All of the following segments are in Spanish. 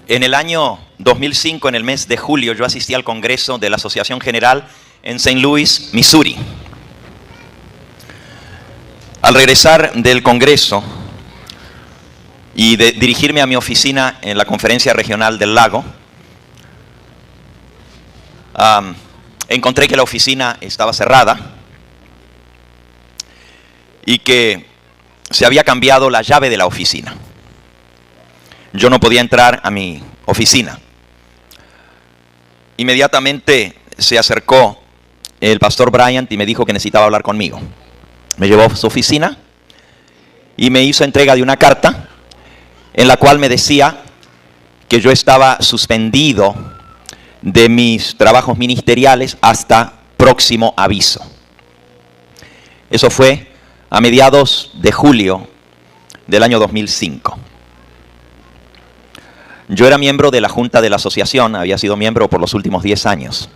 En el año 2005, en el mes de julio, yo asistí al Congreso de la Asociación General en St. Louis, Missouri. Al regresar del Congreso y de dirigirme a mi oficina en la Conferencia Regional del Lago, encontré que la oficina estaba cerrada y que se había cambiado la llave de la oficina. Yo no podía entrar a mi oficina. Inmediatamente se acercó el pastor Bryant y me dijo que necesitaba hablar conmigo. Me llevó a su oficina y me hizo entrega de una carta en la cual me decía que yo estaba suspendido de mis trabajos ministeriales hasta próximo aviso. Eso fue a mediados de julio del año 2005. Yo era miembro de la Junta de la Asociación, había sido miembro por los últimos 10 años.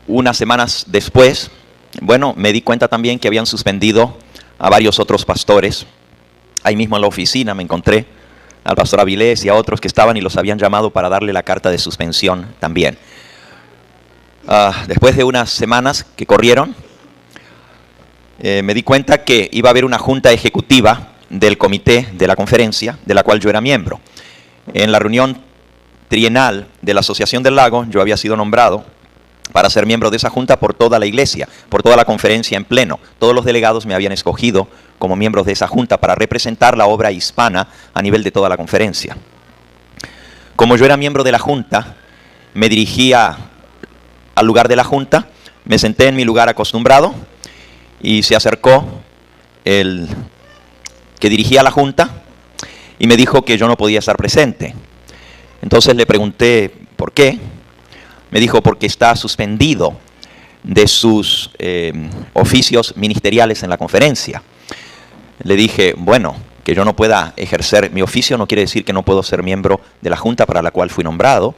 Unas semanas después, me di cuenta también que habían suspendido a varios otros pastores. Ahí mismo en la oficina me encontré al pastor Avilés y a otros que estaban y los habían llamado para darle la carta de suspensión también. Después de unas semanas que corrieron, me di cuenta que iba a haber una junta ejecutiva del comité de la conferencia, de la cual yo era miembro. En la reunión trienal de la Asociación del Lago, yo había sido nombrado para ser miembro de esa junta por toda la iglesia, por toda la conferencia en pleno. Todos los delegados me habían escogido como miembros de esa junta para representar la obra hispana a nivel de toda la conferencia. Como yo era miembro de la junta, me dirigía al lugar de la junta, me senté en mi lugar acostumbrado y se acercó el que dirigía la junta y me dijo que yo no podía estar presente. Entonces le pregunté por qué. Me dijo porque está suspendido de sus oficios ministeriales en la conferencia. Le dije, bueno, que yo no pueda ejercer mi oficio no quiere decir que no puedo ser miembro de la junta para la cual fui nombrado.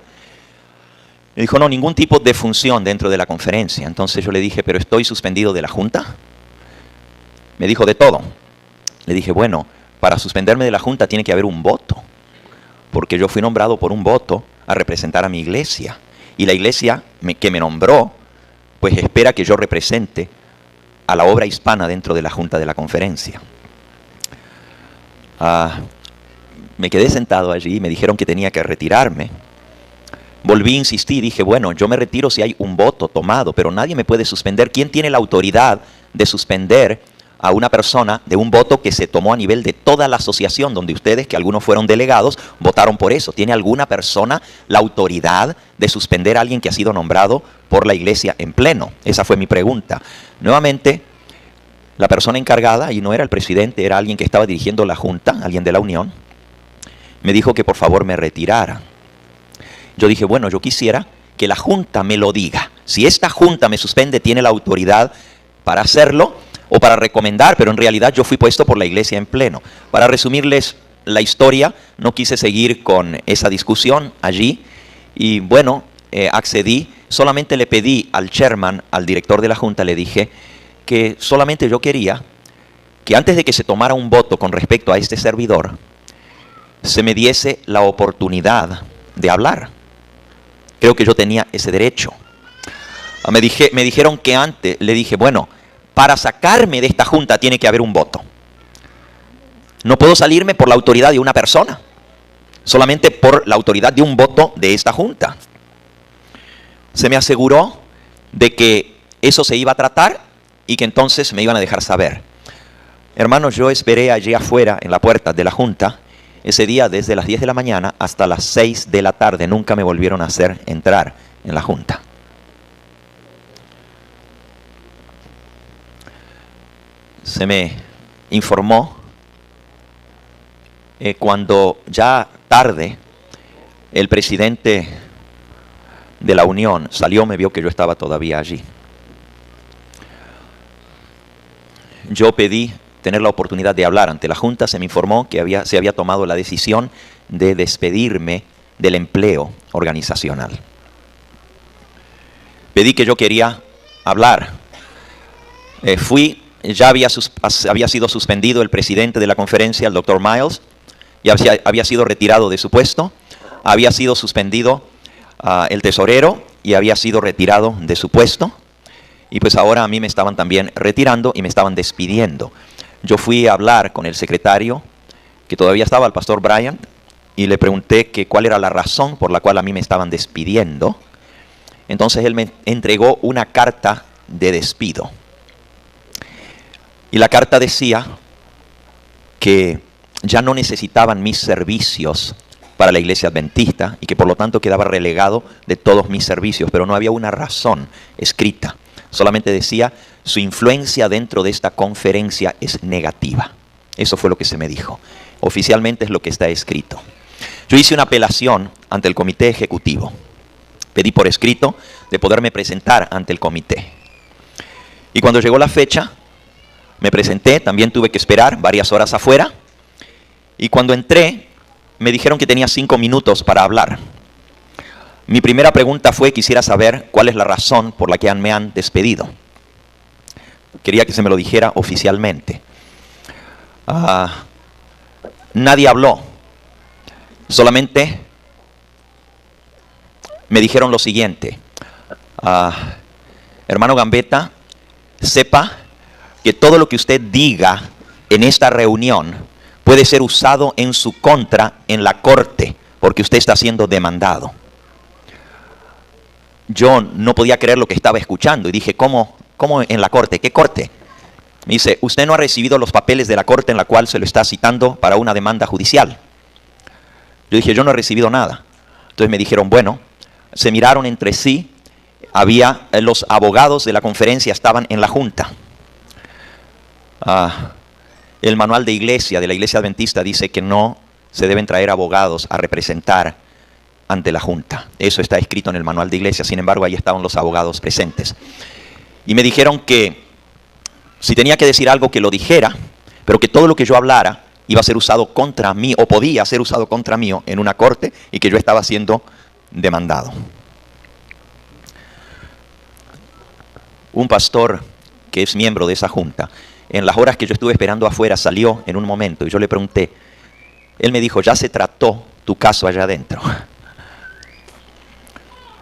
Me dijo, no, ningún tipo de función dentro de la conferencia. Entonces yo le dije, pero estoy suspendido de la junta. Me dijo, de todo. Le dije, bueno, para suspenderme de la junta tiene que haber un voto, porque yo fui nombrado por un voto a representar a mi iglesia. Y la iglesia que me nombró, pues espera que yo represente a la obra hispana dentro de la junta de la conferencia. Me quedé sentado allí y me dijeron que tenía que retirarme. Volví a insistir, dije, bueno, yo me retiro si hay un voto tomado, pero nadie me puede suspender. ¿Quién tiene la autoridad de suspender a una persona de un voto que se tomó a nivel de toda la asociación, donde ustedes, que algunos fueron delegados, votaron por eso? ¿Tiene alguna persona la autoridad de suspender a alguien que ha sido nombrado por la iglesia en pleno? Esa fue mi pregunta. Nuevamente, la persona encargada, y no era el presidente, era alguien que estaba dirigiendo la junta, alguien de la unión, me dijo que por favor me retirara. Yo dije, bueno, yo quisiera que la junta me lo diga. Si esta junta me suspende, tiene la autoridad para hacerlo o para recomendar, pero en realidad yo fui puesto por la iglesia en pleno. Para resumirles la historia, no quise seguir con esa discusión allí y bueno, accedí. Solamente le pedí al chairman, al director de la junta, le dije que solamente yo quería que antes de que se tomara un voto con respecto a este servidor, se me diese la oportunidad de hablar. Creo que yo tenía ese derecho. Me dijeron que antes, le dije, bueno, para sacarme de esta junta tiene que haber un voto. No puedo salirme por la autoridad de una persona, solamente por la autoridad de un voto de esta junta. Se me aseguró de que eso se iba a tratar y que entonces me iban a dejar saber. Hermanos, yo esperé allí afuera en la puerta de la junta ese día desde las 10 de la mañana hasta las 6 de la tarde. Nunca me volvieron a hacer entrar en la junta. Se me informó cuando ya tarde el presidente de la unión salió, me vio que yo estaba todavía allí. Yo pedí tener la oportunidad de hablar ante la junta. Se me informó que se había tomado la decisión de despedirme del empleo organizacional. Pedí que yo quería hablar. Fui ya había sido suspendido el presidente de la conferencia, el doctor Miles, y había sido retirado de su puesto, había sido suspendido el tesorero y había sido retirado de su puesto, y pues ahora a mí me estaban también retirando y me estaban despidiendo. Yo fui a hablar con el secretario, que todavía estaba, el pastor Brian, y le pregunté que cuál era la razón por la cual a mí me estaban despidiendo. Entonces él me entregó una carta de despido. Y la carta decía que ya no necesitaban mis servicios para la iglesia adventista y que por lo tanto quedaba relegado de todos mis servicios, pero no había una razón escrita. Solamente decía, su influencia dentro de esta conferencia es negativa. Eso fue lo que se me dijo. Oficialmente es lo que está escrito. Yo hice una apelación ante el comité ejecutivo. Pedí por escrito de poderme presentar ante el comité. Y cuando llegó la fecha, me presenté, también tuve que esperar varias horas afuera. Y cuando entré, me dijeron que tenía 5 minutos para hablar. Mi primera pregunta fue, quisiera saber cuál es la razón por la que me han despedido. Quería que se me lo dijera oficialmente. Nadie habló. Solamente me dijeron lo siguiente. Hermano Gambetta, sepa que todo lo que usted diga en esta reunión puede ser usado en su contra en la corte, porque usted está siendo demandado. Yo no podía creer lo que estaba escuchando y dije, ¿cómo en la corte? ¿Qué corte? Me dice, usted no ha recibido los papeles de la corte en la cual se lo está citando para una demanda judicial. Yo dije, yo no he recibido nada. Entonces me dijeron, bueno, se miraron entre sí, los abogados de la conferencia estaban en la junta. El manual de la iglesia adventista dice que no se deben traer abogados a representar ante la junta. Eso está escrito en el manual de iglesia, sin embargo ahí estaban los abogados presentes. Y me dijeron que si tenía que decir algo que lo dijera, pero que todo lo que yo hablara iba a ser usado contra mí, o podía ser usado contra mí en una corte, y que yo estaba siendo demandado. Un pastor que es miembro de esa junta, en las horas que yo estuve esperando afuera, salió en un momento y yo le pregunté, él me dijo, ya se trató tu caso allá adentro.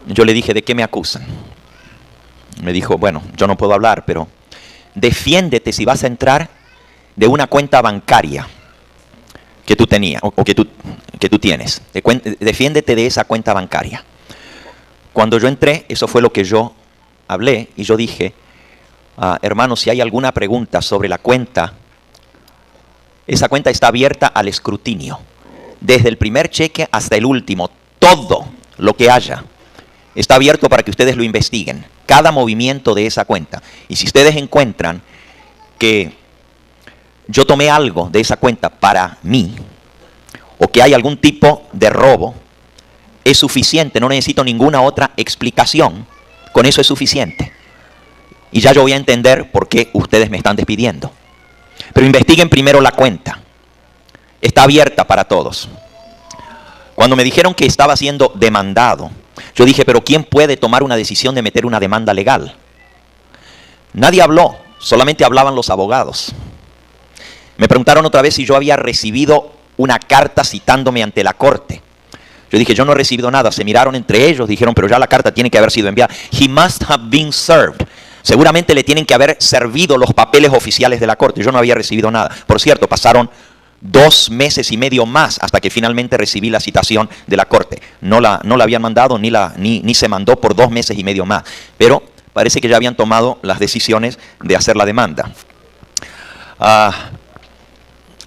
Yo le dije, ¿de qué me acusan? Me dijo, bueno, yo no puedo hablar, pero defiéndete si vas a entrar de una cuenta bancaria que tú tenías o que tú tienes. Defiéndete de esa cuenta bancaria. Cuando yo entré, eso fue lo que yo hablé y yo dije, hermano, si hay alguna pregunta sobre la cuenta, esa cuenta está abierta al escrutinio. Desde el primer cheque hasta el último, todo lo que haya está abierto para que ustedes lo investiguen. Cada movimiento de esa cuenta. Y si ustedes encuentran que yo tomé algo de esa cuenta para mí, o que hay algún tipo de robo, es suficiente, no necesito ninguna otra explicación. Con eso es suficiente. Y ya yo voy a entender por qué ustedes me están despidiendo. Pero investiguen primero la cuenta. Está abierta para todos. Cuando me dijeron que estaba siendo demandado, yo dije, pero ¿quién puede tomar una decisión de meter una demanda legal? Nadie habló, solamente hablaban los abogados. Me preguntaron otra vez si yo había recibido una carta citándome ante la corte. Yo dije, yo no he recibido nada. Se miraron entre ellos, dijeron, pero ya la carta tiene que haber sido enviada. He must have been served. Seguramente le tienen que haber servido los papeles oficiales de la corte. Yo no había recibido nada. Por cierto, pasaron 2 meses y medio más hasta que finalmente recibí la citación de la corte. No la habían mandado ni se mandó por 2 meses y medio más. Pero parece que ya habían tomado las decisiones de hacer la demanda.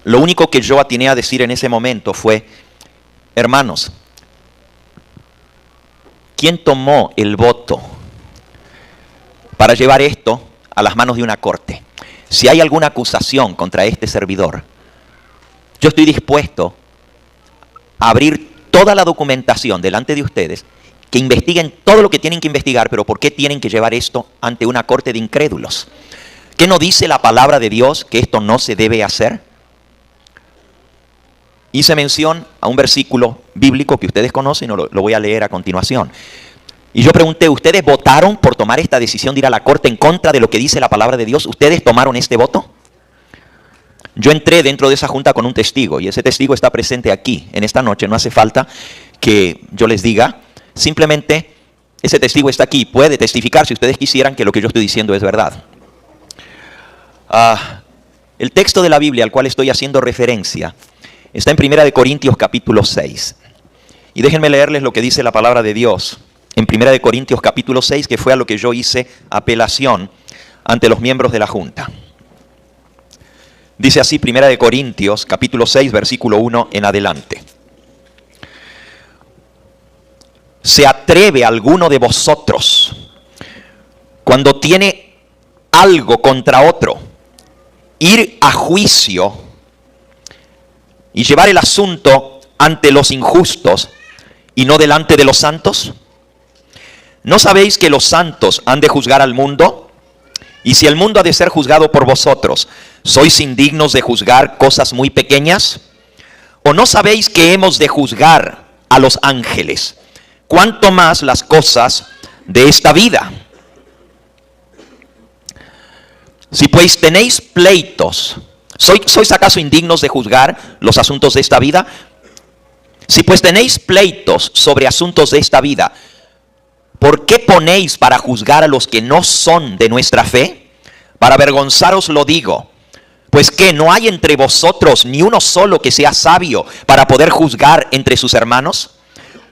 Lo único que yo atiné a decir en ese momento fue, hermanos, ¿quién tomó el voto para llevar esto a las manos de una corte? Si hay alguna acusación contra este servidor, yo estoy dispuesto a abrir toda la documentación delante de ustedes, que investiguen todo lo que tienen que investigar, pero ¿por qué tienen que llevar esto ante una corte de incrédulos? ¿Qué no dice la palabra de Dios que esto no se debe hacer? Hice mención a un versículo bíblico que ustedes conocen y lo voy a leer a continuación. Y yo pregunté, ¿ustedes votaron por tomar esta decisión de ir a la corte en contra de lo que dice la palabra de Dios? ¿Ustedes tomaron este voto? Yo entré dentro de esa junta con un testigo y ese testigo está presente aquí en esta noche. No hace falta que yo les diga, simplemente ese testigo está aquí. Puede testificar si ustedes quisieran que lo que yo estoy diciendo es verdad. El texto de la Biblia al cual estoy haciendo referencia está en 1 Corintios capítulo 6. Y déjenme leerles lo que dice la palabra de Dios en 1 Corintios capítulo 6, que fue a lo que yo hice apelación ante los miembros de la junta. Dice así 1 Corintios capítulo 6, versículo 1 en adelante. ¿Se atreve alguno de vosotros, cuando tiene algo contra otro, ir a juicio y llevar el asunto ante los injustos y no delante de los santos? ¿No sabéis que los santos han de juzgar al mundo? Y si el mundo ha de ser juzgado por vosotros, ¿sois indignos de juzgar cosas muy pequeñas? ¿O no sabéis que hemos de juzgar a los ángeles? ¿Cuánto más las cosas de esta vida? Si pues tenéis pleitos, ¿sois acaso indignos de juzgar los asuntos de esta vida? Si pues tenéis pleitos sobre asuntos de esta vida, ¿por qué ponéis para juzgar a los que no son de nuestra fe? Para avergonzaros lo digo. Pues que no hay entre vosotros ni uno solo que sea sabio para poder juzgar entre sus hermanos.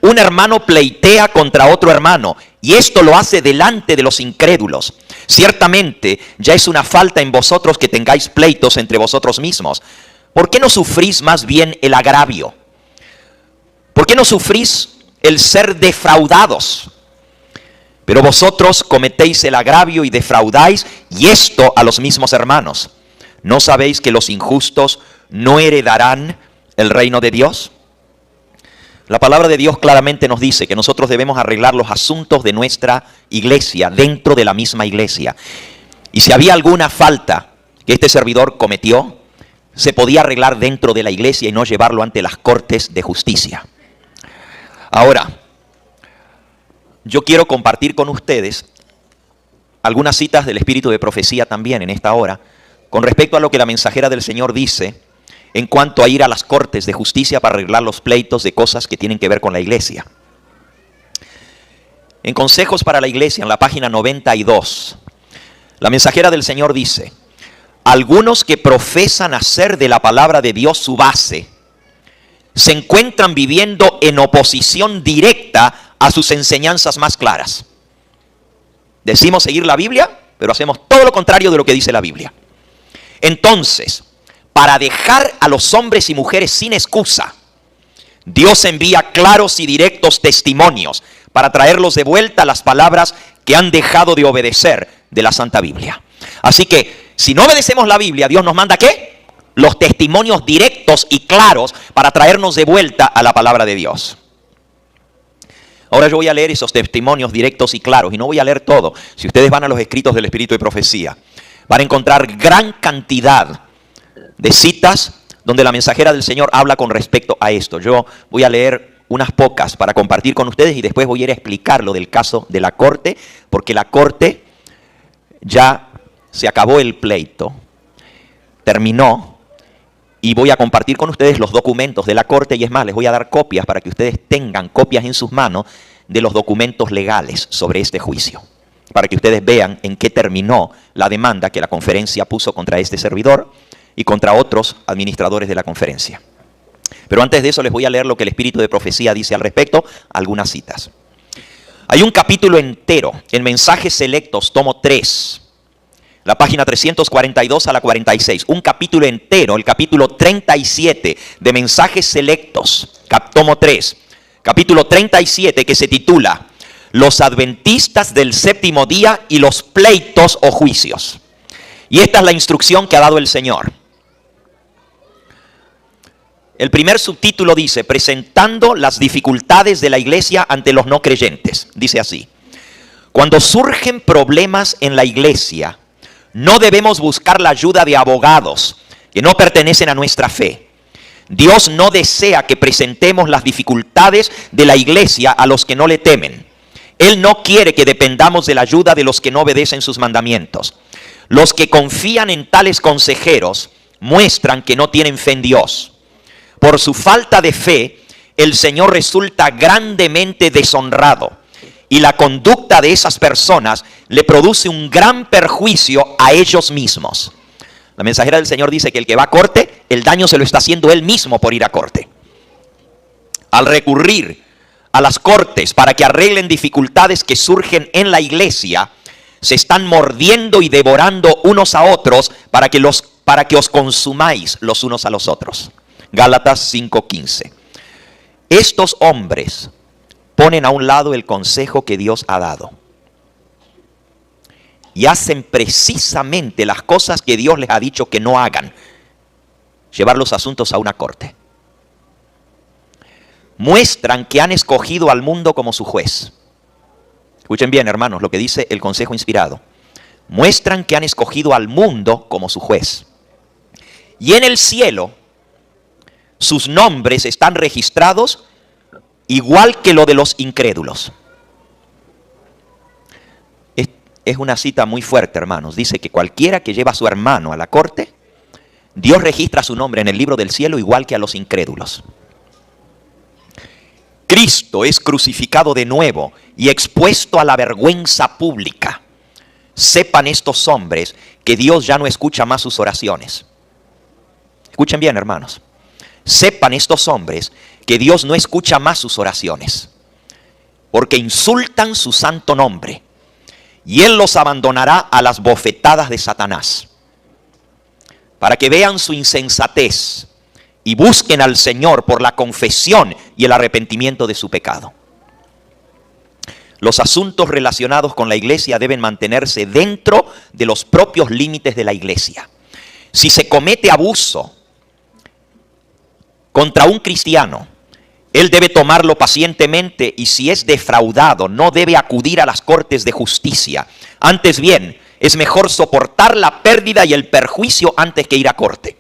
Un hermano pleitea contra otro hermano, y esto lo hace delante de los incrédulos. Ciertamente ya es una falta en vosotros que tengáis pleitos entre vosotros mismos. ¿Por qué no sufrís más bien el agravio? ¿Por qué no sufrís el ser defraudados? Pero vosotros cometéis el agravio y defraudáis, y esto a los mismos hermanos. ¿No sabéis que los injustos no heredarán el reino de Dios? La palabra de Dios claramente nos dice que nosotros debemos arreglar los asuntos de nuestra iglesia dentro de la misma iglesia. Y si había alguna falta que este servidor cometió, se podía arreglar dentro de la iglesia y no llevarlo ante las cortes de justicia. Ahora, yo quiero compartir con ustedes algunas citas del espíritu de profecía también en esta hora, con respecto a lo que la mensajera del Señor dice en cuanto a ir a las cortes de justicia para arreglar los pleitos de cosas que tienen que ver con la iglesia. En Consejos para la Iglesia, en la página 92, la mensajera del Señor dice: algunos que profesan hacer de la palabra de Dios su base, se encuentran viviendo en oposición directa a sus enseñanzas más claras. Decimos seguir la Biblia, pero hacemos todo lo contrario de lo que dice la Biblia. Entonces, para dejar a los hombres y mujeres sin excusa, Dios envía claros y directos testimonios para traerlos de vuelta a las palabras que han dejado de obedecer de la Santa Biblia. Así que, si no obedecemos la Biblia, Dios nos manda ¿qué? Los testimonios directos y claros para traernos de vuelta a la palabra de Dios. Ahora yo voy a leer esos testimonios directos y claros, y no voy a leer todo. Si ustedes van a los escritos del Espíritu de Profecía, van a encontrar gran cantidad de citas donde la mensajera del Señor habla con respecto a esto. Yo voy a leer unas pocas para compartir con ustedes y después voy a ir a explicar lo del caso de la corte, porque la corte ya se acabó el pleito, terminó, y voy a compartir con ustedes los documentos de la corte, y es más, les voy a dar copias para que ustedes tengan copias en sus manos de los documentos legales sobre este juicio, para que ustedes vean en qué terminó la demanda que la conferencia puso contra este servidor y contra otros administradores de la conferencia. Pero antes de eso les voy a leer lo que el Espíritu de Profecía dice al respecto, algunas citas. Hay un capítulo entero en Mensajes Selectos, tomo 3, la página 342 a la 46. Un capítulo entero, el capítulo 37 de Mensajes Selectos, tomo 3, capítulo 37, que se titula Los Adventistas del Séptimo Día y los Pleitos o Juicios. Y esta es la instrucción que ha dado el Señor. El primer subtítulo dice: presentando las dificultades de la iglesia ante los no creyentes. Dice así: cuando surgen problemas en la iglesia, no debemos buscar la ayuda de abogados que no pertenecen a nuestra fe. Dios no desea que presentemos las dificultades de la iglesia a los que no le temen. Él no quiere que dependamos de la ayuda de los que no obedecen sus mandamientos. Los que confían en tales consejeros muestran que no tienen fe en Dios. Por su falta de fe, el Señor resulta grandemente deshonrado. Y la conducta de esas personas le produce un gran perjuicio a ellos mismos. La mensajera del Señor dice que el que va a corte, el daño se lo está haciendo él mismo por ir a corte. Al recurrir a las cortes para que arreglen dificultades que surgen en la iglesia, se están mordiendo y devorando unos a otros para que os consumáis los unos a los otros. Gálatas 5:15. Estos hombres ponen a un lado el consejo que Dios ha dado y hacen precisamente las cosas que Dios les ha dicho que no hagan: llevar los asuntos a una corte. Muestran que han escogido al mundo como su juez. Escuchen bien, hermanos, lo que dice el consejo inspirado. Muestran que han escogido al mundo como su juez. Y en el cielo, sus nombres están registrados igual que lo de los incrédulos. Es una cita muy fuerte, hermanos. Dice que cualquiera que lleva a su hermano a la corte, Dios registra su nombre en el libro del cielo igual que a los incrédulos. Cristo es crucificado de nuevo y expuesto a la vergüenza pública. Sepan estos hombres que Dios ya no escucha más sus oraciones. Escuchen bien, hermanos. Sepan estos hombres que Dios no escucha más sus oraciones, porque insultan su santo nombre, y Él los abandonará a las bofetadas de Satanás, para que vean su insensatez y busquen al Señor por la confesión y el arrepentimiento de su pecado. Los asuntos relacionados con la iglesia deben mantenerse dentro de los propios límites de la iglesia. Si se comete abuso contra un cristiano, él debe tomarlo pacientemente, y si es defraudado, no debe acudir a las cortes de justicia. Antes bien, es mejor soportar la pérdida y el perjuicio antes que ir a corte.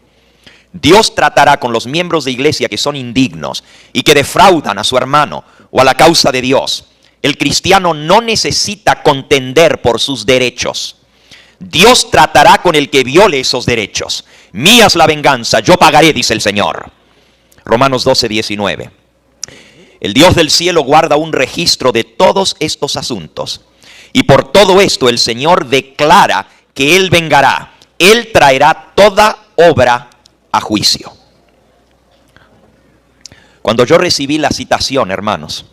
Dios tratará con los miembros de iglesia que son indignos y que defraudan a su hermano o a la causa de Dios. El cristiano no necesita contender por sus derechos. Dios tratará con el que viole esos derechos. Mía es la venganza, yo pagaré, dice el Señor. Romanos 12:19. El Dios del cielo guarda un registro de todos estos asuntos. Y por todo esto el Señor declara que Él vengará. Él traerá toda obra a juicio. Cuando yo recibí la citación, hermanos,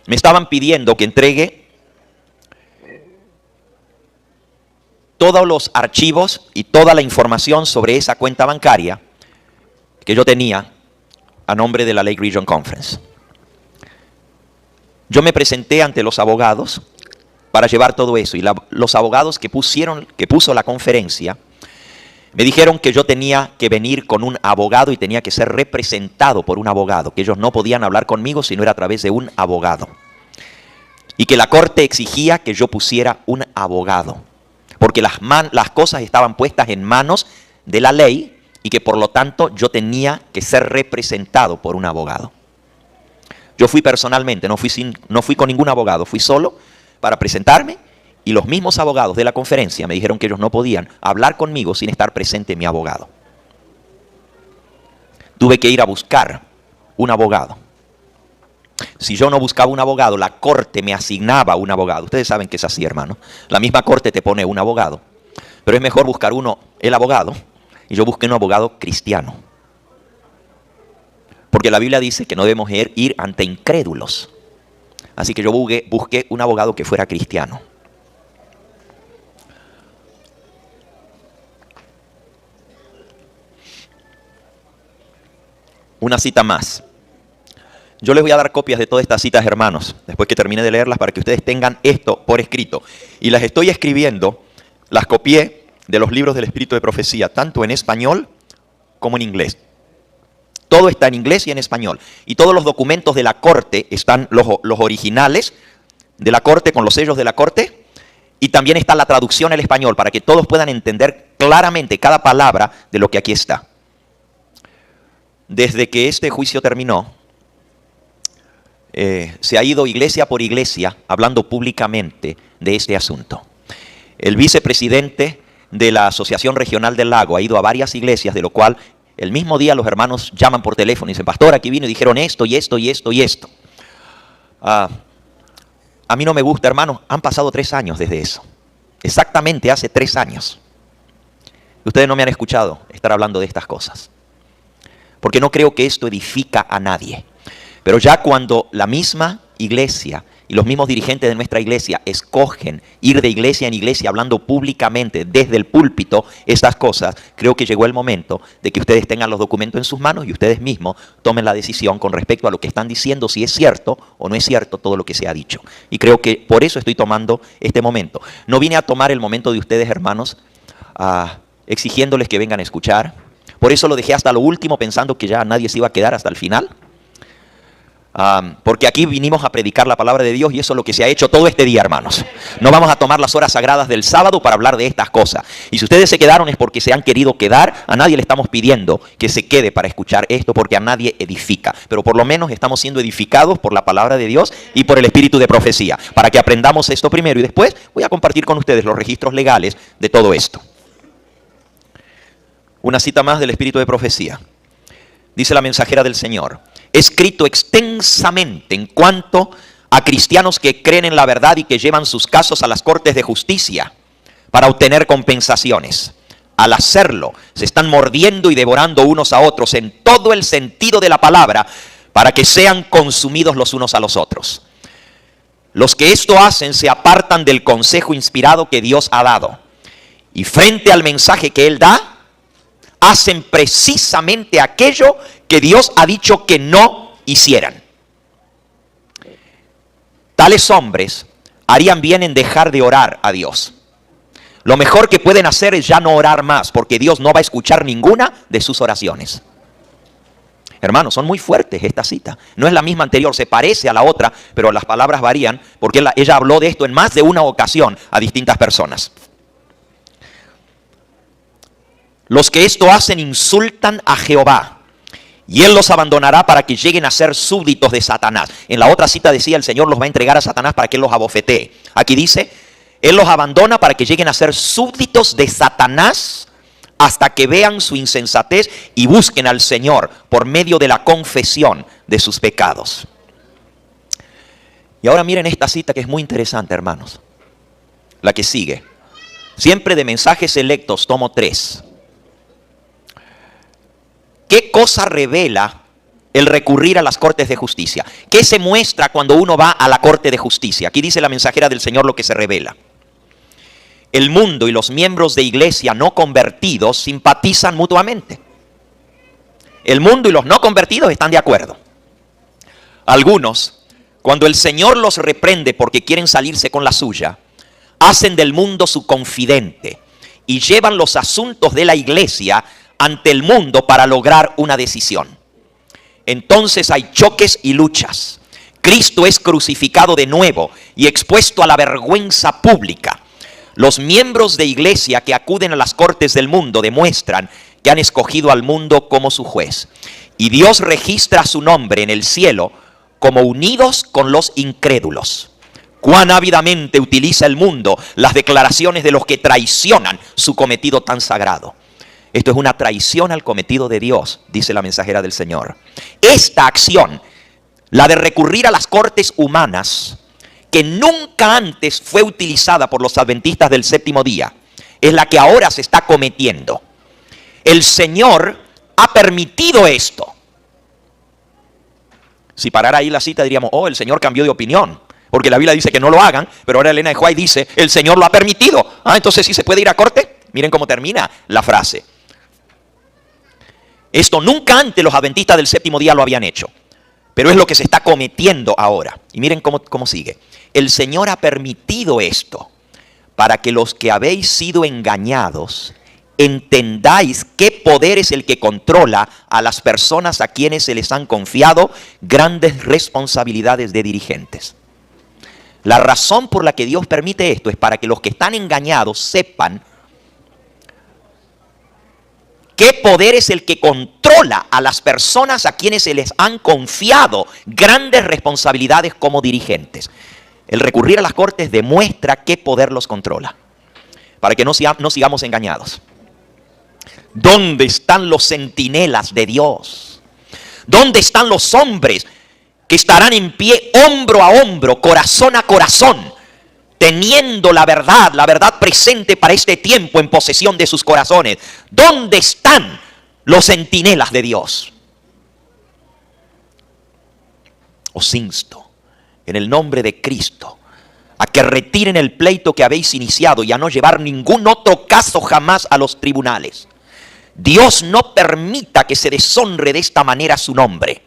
me estaban pidiendo que entregue todos los archivos y toda la información sobre esa cuenta bancaria que yo tenía a nombre de la Lake Region Conference. Yo me presenté ante los abogados para llevar todo eso, y los abogados que puso la conferencia me dijeron que yo tenía que venir con un abogado y tenía que ser representado por un abogado, que ellos no podían hablar conmigo si no era a través de un abogado, y que la corte exigía que yo pusiera un abogado, porque las cosas estaban puestas en manos de la ley y que por lo tanto yo tenía que ser representado por un abogado. Yo fui personalmente, no fui con ningún abogado, fui solo para presentarme, y los mismos abogados de la conferencia me dijeron que ellos no podían hablar conmigo sin estar presente mi abogado. Tuve que ir a buscar un abogado. Si yo no buscaba un abogado, la corte me asignaba un abogado. Ustedes saben que es así, hermano. La misma corte te pone un abogado. Pero es mejor buscar el abogado, y yo busqué un abogado cristiano. Porque la Biblia dice que no debemos ir ante incrédulos. Así que yo busqué un abogado que fuera cristiano. Una cita más. Yo les voy a dar copias de todas estas citas, hermanos, después que termine de leerlas, para que ustedes tengan esto por escrito. Y las estoy escribiendo, las copié de los libros del Espíritu de Profecía, tanto en español como en inglés. Todo está en inglés y en español. Y todos los documentos de la corte están, los originales de la corte con los sellos de la corte. Y también está la traducción al español para que todos puedan entender claramente cada palabra de lo que aquí está. Desde que este juicio terminó, se ha ido iglesia por iglesia hablando públicamente de este asunto. El vicepresidente de la Asociación Regional del Lago ha ido a varias iglesias, de lo cual el mismo día los hermanos llaman por teléfono y dicen: pastor, aquí vino y dijeron esto y esto y esto y esto. A mí no me gusta, hermanos. Han pasado 3 años desde eso. Exactamente hace 3 años. Ustedes no me han escuchado estar hablando de estas cosas, porque no creo que esto edifica a nadie. Pero ya cuando la misma iglesia y los mismos dirigentes de nuestra iglesia escogen ir de iglesia en iglesia hablando públicamente desde el púlpito estas cosas, creo que llegó el momento de que ustedes tengan los documentos en sus manos y ustedes mismos tomen la decisión con respecto a lo que están diciendo, si es cierto o no es cierto todo lo que se ha dicho. Y creo que por eso estoy tomando este momento. No vine a tomar el momento de ustedes, hermanos, exigiéndoles que vengan a escuchar. Por eso lo dejé hasta lo último, pensando que ya nadie se iba a quedar hasta el final. Porque aquí vinimos a predicar la palabra de Dios y eso es lo que se ha hecho todo este día, hermanos. No vamos a tomar las horas sagradas del sábado para hablar de estas cosas. Y si ustedes se quedaron es porque se han querido quedar. A nadie le estamos pidiendo que se quede para escuchar esto, porque a nadie edifica. Pero por lo menos estamos siendo edificados por la palabra de Dios y por el espíritu de profecía, para que aprendamos esto primero y después voy a compartir con ustedes los registros legales de todo esto. Una cita más del espíritu de profecía. Dice la mensajera del Señor: escrito extensamente en cuanto a cristianos que creen en la verdad y que llevan sus casos a las cortes de justicia para obtener compensaciones. Al hacerlo, se están mordiendo y devorando unos a otros en todo el sentido de la palabra, para que sean consumidos los unos a los otros. Los que esto hacen se apartan del consejo inspirado que Dios ha dado, y frente al mensaje que Él da, hacen precisamente aquello que Dios ha dicho que no hicieran. Tales hombres harían bien en dejar de orar a Dios. Lo mejor que pueden hacer es ya no orar más, porque Dios no va a escuchar ninguna de sus oraciones. Hermanos, son muy fuertes esta cita. No es la misma anterior, se parece a la otra, pero las palabras varían, porque ella habló de esto en más de una ocasión a distintas personas. Los que esto hacen insultan a Jehová, y Él los abandonará para que lleguen a ser súbditos de Satanás. En la otra cita decía: el Señor los va a entregar a Satanás para que Él los abofetee. Aquí dice: Él los abandona para que lleguen a ser súbditos de Satanás hasta que vean su insensatez y busquen al Señor por medio de la confesión de sus pecados. Y ahora miren esta cita que es muy interesante, hermanos. La que sigue. Siempre de mensajes selectos tomo 3. ¿Qué cosa revela el recurrir a las cortes de justicia? ¿Qué se muestra cuando uno va a la corte de justicia? Aquí dice la mensajera del Señor lo que se revela. El mundo y los miembros de iglesia no convertidos simpatizan mutuamente. El mundo y los no convertidos están de acuerdo. Algunos, cuando el Señor los reprende porque quieren salirse con la suya, hacen del mundo su confidente y llevan los asuntos de la iglesia ante el mundo para lograr una decisión. Entonces hay choques y luchas. Cristo es crucificado de nuevo y expuesto a la vergüenza pública. Los miembros de iglesia que acuden a las cortes del mundo demuestran que han escogido al mundo como su juez. Y Dios registra su nombre en el cielo como unidos con los incrédulos. Cuán ávidamente utiliza el mundo las declaraciones de los que traicionan su cometido tan sagrado. Esto es una traición al cometido de Dios, dice la mensajera del Señor. Esta acción, la de recurrir a las cortes humanas, que nunca antes fue utilizada por los adventistas del séptimo día, es la que ahora se está cometiendo. El Señor ha permitido esto. Si parara ahí la cita diríamos: oh, el Señor cambió de opinión, porque la Biblia dice que no lo hagan, pero ahora Elena de White dice: el Señor lo ha permitido. Entonces sí se puede ir a corte. Miren cómo termina la frase. Esto nunca antes los adventistas del séptimo día lo habían hecho, pero es lo que se está cometiendo ahora. Y miren cómo sigue. El Señor ha permitido esto para que los que habéis sido engañados entendáis qué poder es el que controla a las personas a quienes se les han confiado grandes responsabilidades de dirigentes. La razón por la que Dios permite esto es para que los que están engañados sepan ¿Qué poder es el que controla a las personas a quienes se les han confiado grandes responsabilidades como dirigentes? El recurrir a las cortes demuestra qué poder los controla, para que no sigamos engañados. ¿Dónde están los centinelas de Dios? ¿Dónde están los hombres que estarán en pie hombro a hombro, corazón a corazón, teniendo la verdad presente para este tiempo en posesión de sus corazones? ¿Dónde están los centinelas de Dios? Os insto, en el nombre de Cristo, a que retiren el pleito que habéis iniciado y a no llevar ningún otro caso jamás a los tribunales. Dios no permita que se deshonre de esta manera su nombre.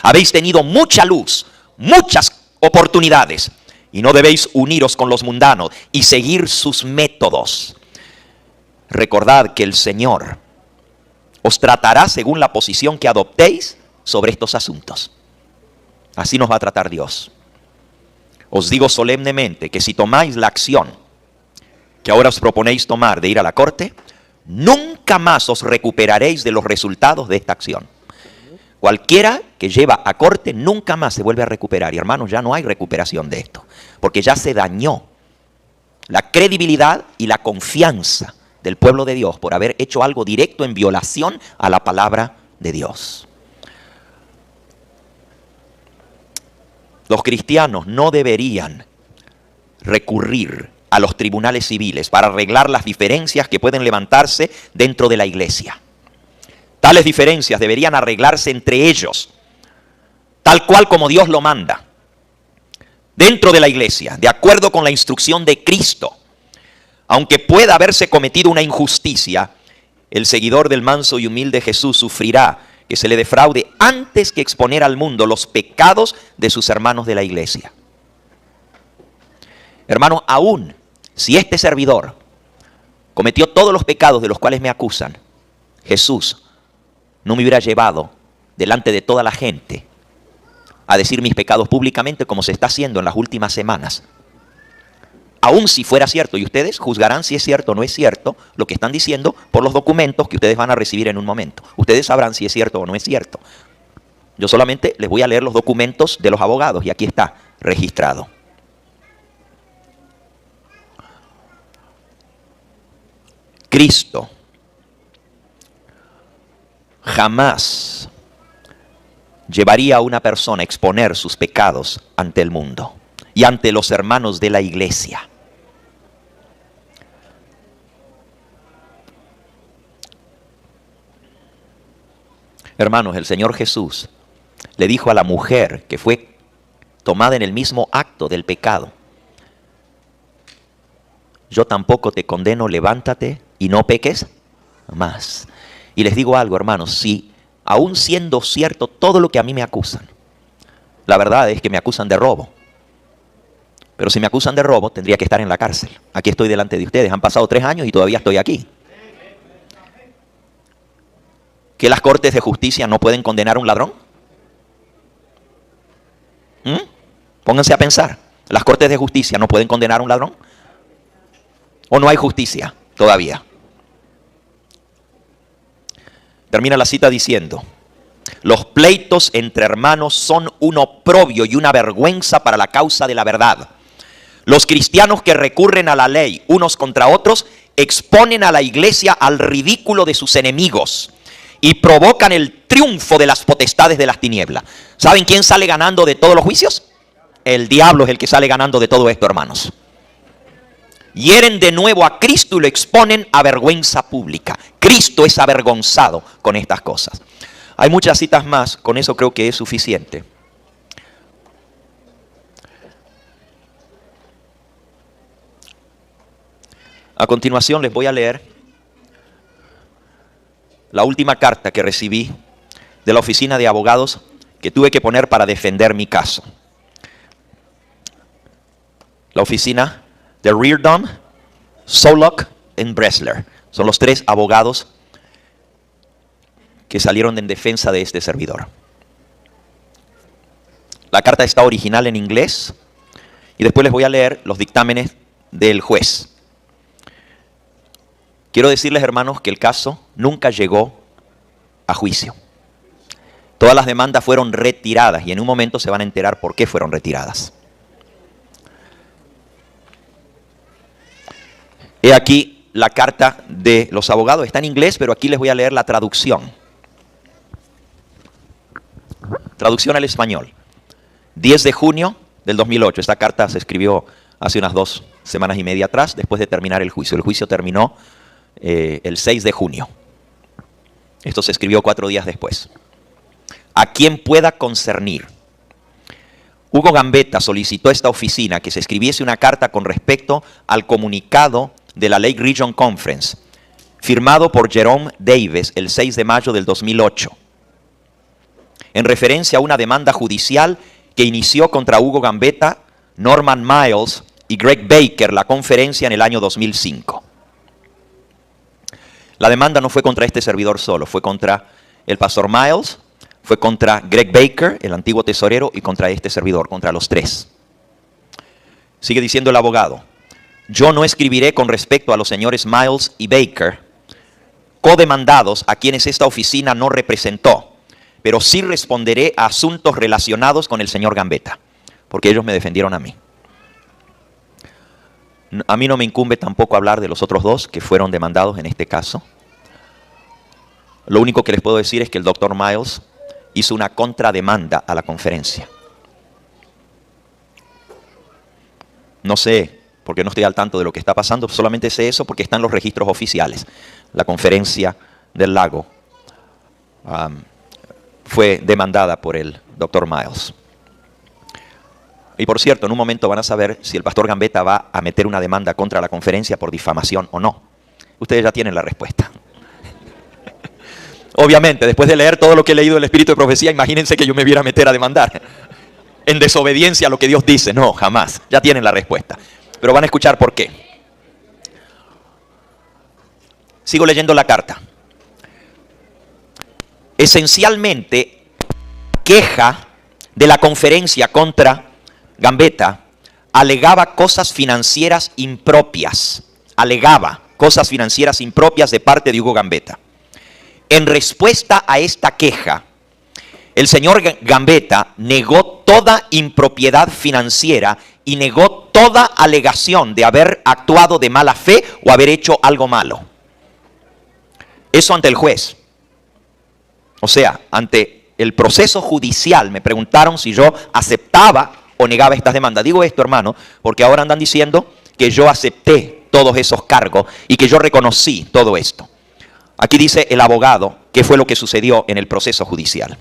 Habéis tenido mucha luz, muchas oportunidades, y no debéis uniros con los mundanos y seguir sus métodos. Recordad que el Señor os tratará según la posición que adoptéis sobre estos asuntos. Así nos va a tratar Dios. Os digo solemnemente que si tomáis la acción que ahora os proponéis tomar de ir a la corte, nunca más os recuperaréis de los resultados de esta acción. Cualquiera que lleva a corte nunca más se vuelve a recuperar. Y hermanos, ya no hay recuperación de esto, porque ya se dañó la credibilidad y la confianza del pueblo de Dios por haber hecho algo directo en violación a la palabra de Dios. Los cristianos no deberían recurrir a los tribunales civiles para arreglar las diferencias que pueden levantarse dentro de la iglesia. Tales diferencias deberían arreglarse entre ellos, tal cual como Dios lo manda, dentro de la iglesia, de acuerdo con la instrucción de Cristo. Aunque pueda haberse cometido una injusticia, el seguidor del manso y humilde Jesús sufrirá que se le defraude antes que exponer al mundo los pecados de sus hermanos de la iglesia. Hermano, aún si este servidor cometió todos los pecados de los cuales me acusan, Jesús no me hubiera llevado delante de toda la gente a decir mis pecados públicamente como se está haciendo en las últimas semanas. Aún si fuera cierto, y ustedes juzgarán si es cierto o no es cierto lo que están diciendo por los documentos que ustedes van a recibir en un momento. Ustedes sabrán si es cierto o no es cierto. Yo solamente les voy a leer los documentos de los abogados y aquí está registrado. Cristo jamás llevaría a una persona a exponer sus pecados ante el mundo y ante los hermanos de la iglesia. Hermanos, el Señor Jesús le dijo a la mujer que fue tomada en el mismo acto del pecado: yo tampoco te condeno, levántate y no peques más. Y les digo algo, hermanos, si aún siendo cierto todo lo que a mí me acusan, la verdad es que me acusan de robo. Pero si me acusan de robo, tendría que estar en la cárcel. Aquí estoy delante de ustedes, han pasado 3 años y todavía estoy aquí. ¿Que las cortes de justicia no pueden condenar a un ladrón? Pónganse a pensar. ¿Las cortes de justicia no pueden condenar a un ladrón? ¿O no hay justicia todavía? Termina la cita diciendo: los pleitos entre hermanos son un oprobio y una vergüenza para la causa de la verdad. Los cristianos que recurren a la ley unos contra otros exponen a la iglesia al ridículo de sus enemigos y provocan el triunfo de las potestades de las tinieblas. ¿Saben quién sale ganando de todos los juicios? El diablo es el que sale ganando de todo esto, hermanos. Hieren de nuevo a Cristo y lo exponen a vergüenza pública. Cristo es avergonzado con estas cosas. Hay muchas citas más, con eso creo que es suficiente. A continuación les voy a leer la última carta que recibí de la oficina de abogados que tuve que poner para defender mi caso. La oficina de Reardon, Solok y Bressler. Son los 3 abogados que salieron en defensa de este servidor. La carta está original en inglés y después les voy a leer los dictámenes del juez. Quiero decirles, hermanos, que el caso nunca llegó a juicio. Todas las demandas fueron retiradas y en un momento se van a enterar por qué fueron retiradas. He aquí la carta de los abogados. Está en inglés, pero aquí les voy a leer la traducción. Traducción al español. 10 de junio del 2008. Esta carta se escribió hace unas 2 semanas y media atrás, después de terminar el juicio. El juicio terminó el 6 de junio. Esto se escribió 4 días después. A quien pueda concernir. Hugo Gambetta solicitó a esta oficina que se escribiese una carta con respecto al comunicado de la Lake Region Conference, firmado por Jerome Davis el 6 de mayo del 2008, en referencia a una demanda judicial que inició contra Hugo Gambetta, Norman Miles y Greg Baker la conferencia en el año 2005. La demanda no fue contra este servidor solo, fue contra el pastor Miles, fue contra Greg Baker, el antiguo tesorero, y contra este servidor, contra los 3. Sigue diciendo el abogado: yo no escribiré con respecto a los señores Miles y Baker, codemandados a quienes esta oficina no representó, pero sí responderé a asuntos relacionados con el señor Gambetta, porque ellos me defendieron a mí. A mí no me incumbe tampoco hablar de los otros 2 que fueron demandados en este caso. Lo único que les puedo decir es que el doctor Miles hizo una contrademanda a la conferencia. No sé, porque no estoy al tanto de lo que está pasando, solamente sé eso porque están los registros oficiales. La conferencia del lago fue demandada por el doctor Miles. Y por cierto, en un momento van a saber si el pastor Gambetta va a meter una demanda contra la conferencia por difamación o no. Ustedes ya tienen la respuesta. Obviamente, después de leer todo lo que he leído del Espíritu de Profecía, imagínense que yo me viera a meter a demandar en desobediencia a lo que Dios dice. No, jamás. Ya tienen la respuesta. Pero van a escuchar por qué. Sigo leyendo la carta. Esencialmente, queja de la conferencia contra Gambetta alegaba cosas financieras impropias. Alegaba cosas financieras impropias de parte de Hugo Gambetta. En respuesta a esta queja, el señor Gambetta negó toda impropiedad financiera y negó toda alegación de haber actuado de mala fe o haber hecho algo malo. Eso ante el juez. O sea, ante el proceso judicial me preguntaron si yo aceptaba o negaba estas demandas. Digo esto, hermano, porque ahora andan diciendo que yo acepté todos esos cargos y que yo reconocí todo esto. Aquí dice el abogado qué fue lo que sucedió en el proceso judicial.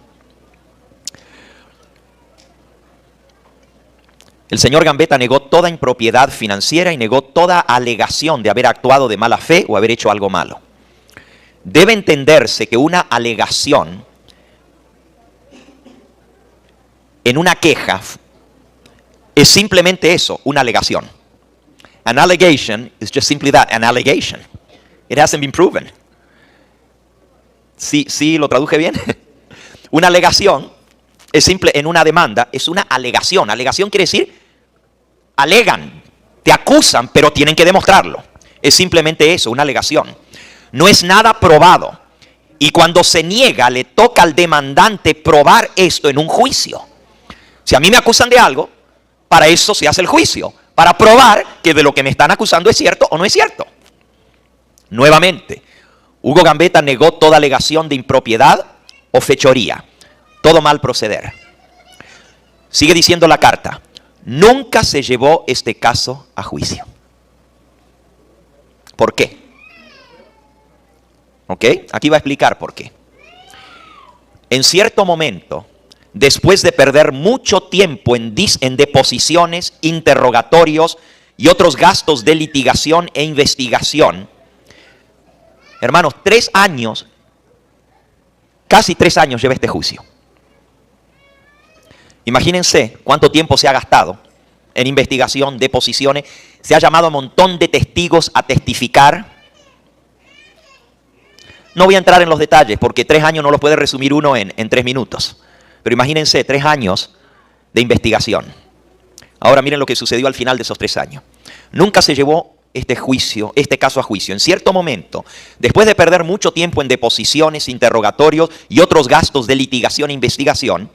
El señor Gambetta negó toda impropiedad financiera y negó toda alegación de haber actuado de mala fe o haber hecho algo malo. Debe entenderse que una alegación en una queja es simplemente eso, una alegación. An allegation is just simply that, an allegation. It hasn't been proven. ¿Sí lo traduje bien? Una alegación es simple, en una demanda es una alegación. Alegación quiere decir, alegan, te acusan, pero tienen que demostrarlo. Es simplemente eso, una alegación. No es nada probado. Y cuando se niega, le toca al demandante probar esto en un juicio. Si a mí me acusan de algo, para eso se hace el juicio. Para probar que de lo que me están acusando es cierto o no es cierto. Nuevamente, Hugo Gambetta negó toda alegación de impropiedad o fechoría. Todo mal proceder. Sigue diciendo la carta. Nunca se llevó este caso a juicio. ¿Por qué? ¿Ok? Aquí va a explicar por qué. En cierto momento, después de perder mucho tiempo en deposiciones, interrogatorios y otros gastos de litigación e investigación, hermanos, 3 años, casi 3 años lleva este juicio. Imagínense cuánto tiempo se ha gastado en investigación, deposiciones. Se ha llamado a un montón de testigos a testificar. No voy a entrar en los detalles porque 3 años no los puede resumir uno en 3 minutos. Pero imagínense 3 años de investigación. Ahora miren lo que sucedió al final de esos 3 años. Nunca se llevó este caso a juicio. En cierto momento, después de perder mucho tiempo en deposiciones, interrogatorios y otros gastos de litigación e investigación,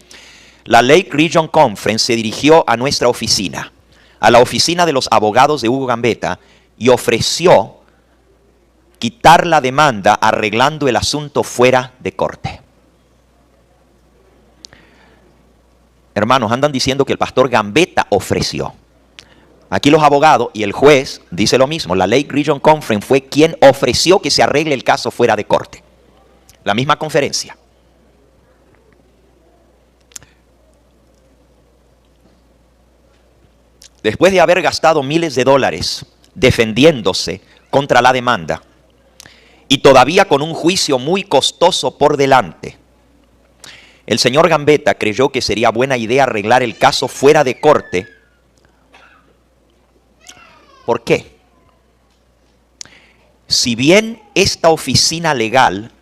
la Lake Region Conference se dirigió a nuestra oficina, a la oficina de los abogados de Hugo Gambetta, y ofreció quitar la demanda arreglando el asunto fuera de corte. Hermanos, andan diciendo que el pastor Gambetta ofreció. Aquí los abogados y el juez dice lo mismo. La Lake Region Conference fue quien ofreció que se arregle el caso fuera de corte. La misma conferencia. Después de haber gastado miles de dólares defendiéndose contra la demanda y todavía con un juicio muy costoso por delante, el señor Gambetta creyó que sería buena idea arreglar el caso fuera de corte. ¿Por qué? Si bien esta oficina legal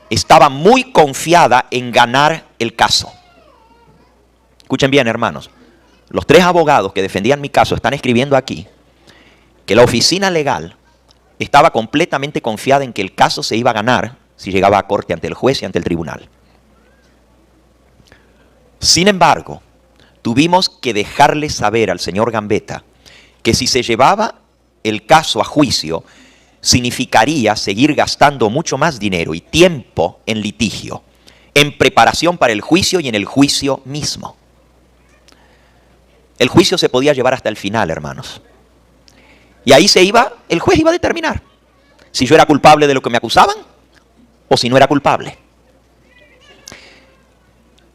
estaba muy confiada en ganar el caso. Escuchen bien, hermanos. Los 3 abogados que defendían mi caso están escribiendo aquí que la oficina legal estaba completamente confiada en que el caso se iba a ganar si llegaba a corte ante el juez y ante el tribunal. Sin embargo, tuvimos que dejarle saber al señor Gambetta que si se llevaba el caso a juicio, significaría seguir gastando mucho más dinero y tiempo en litigio, en preparación para el juicio y en el juicio mismo. El juicio se podía llevar hasta el final, hermanos. Y ahí el juez iba a determinar si yo era culpable de lo que me acusaban o si no era culpable.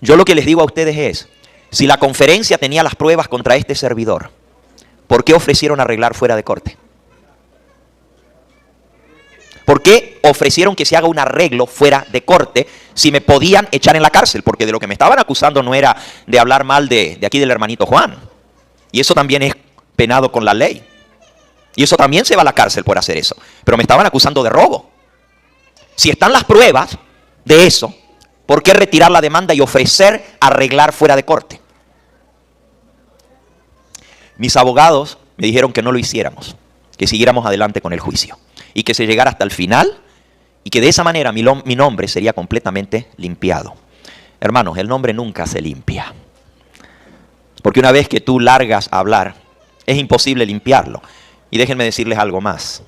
Yo lo que les digo a ustedes es, si la conferencia tenía las pruebas contra este servidor, ¿por qué ofrecieron arreglar fuera de corte? ¿Por qué ofrecieron que se haga un arreglo fuera de corte si me podían echar en la cárcel? Porque de lo que me estaban acusando no era de hablar mal de aquí del hermanito Juan. Y eso también es penado con la ley. Y eso también se va a la cárcel por hacer eso. Pero me estaban acusando de robo. Si están las pruebas de eso, ¿por qué retirar la demanda y ofrecer arreglar fuera de corte? Mis abogados me dijeron que no lo hiciéramos, que siguiéramos adelante con el juicio y que se llegara hasta el final y que de esa manera mi nombre sería completamente limpiado. Hermanos, el nombre nunca se limpia. Porque una vez que tú largas a hablar, es imposible limpiarlo. Y déjenme decirles algo más.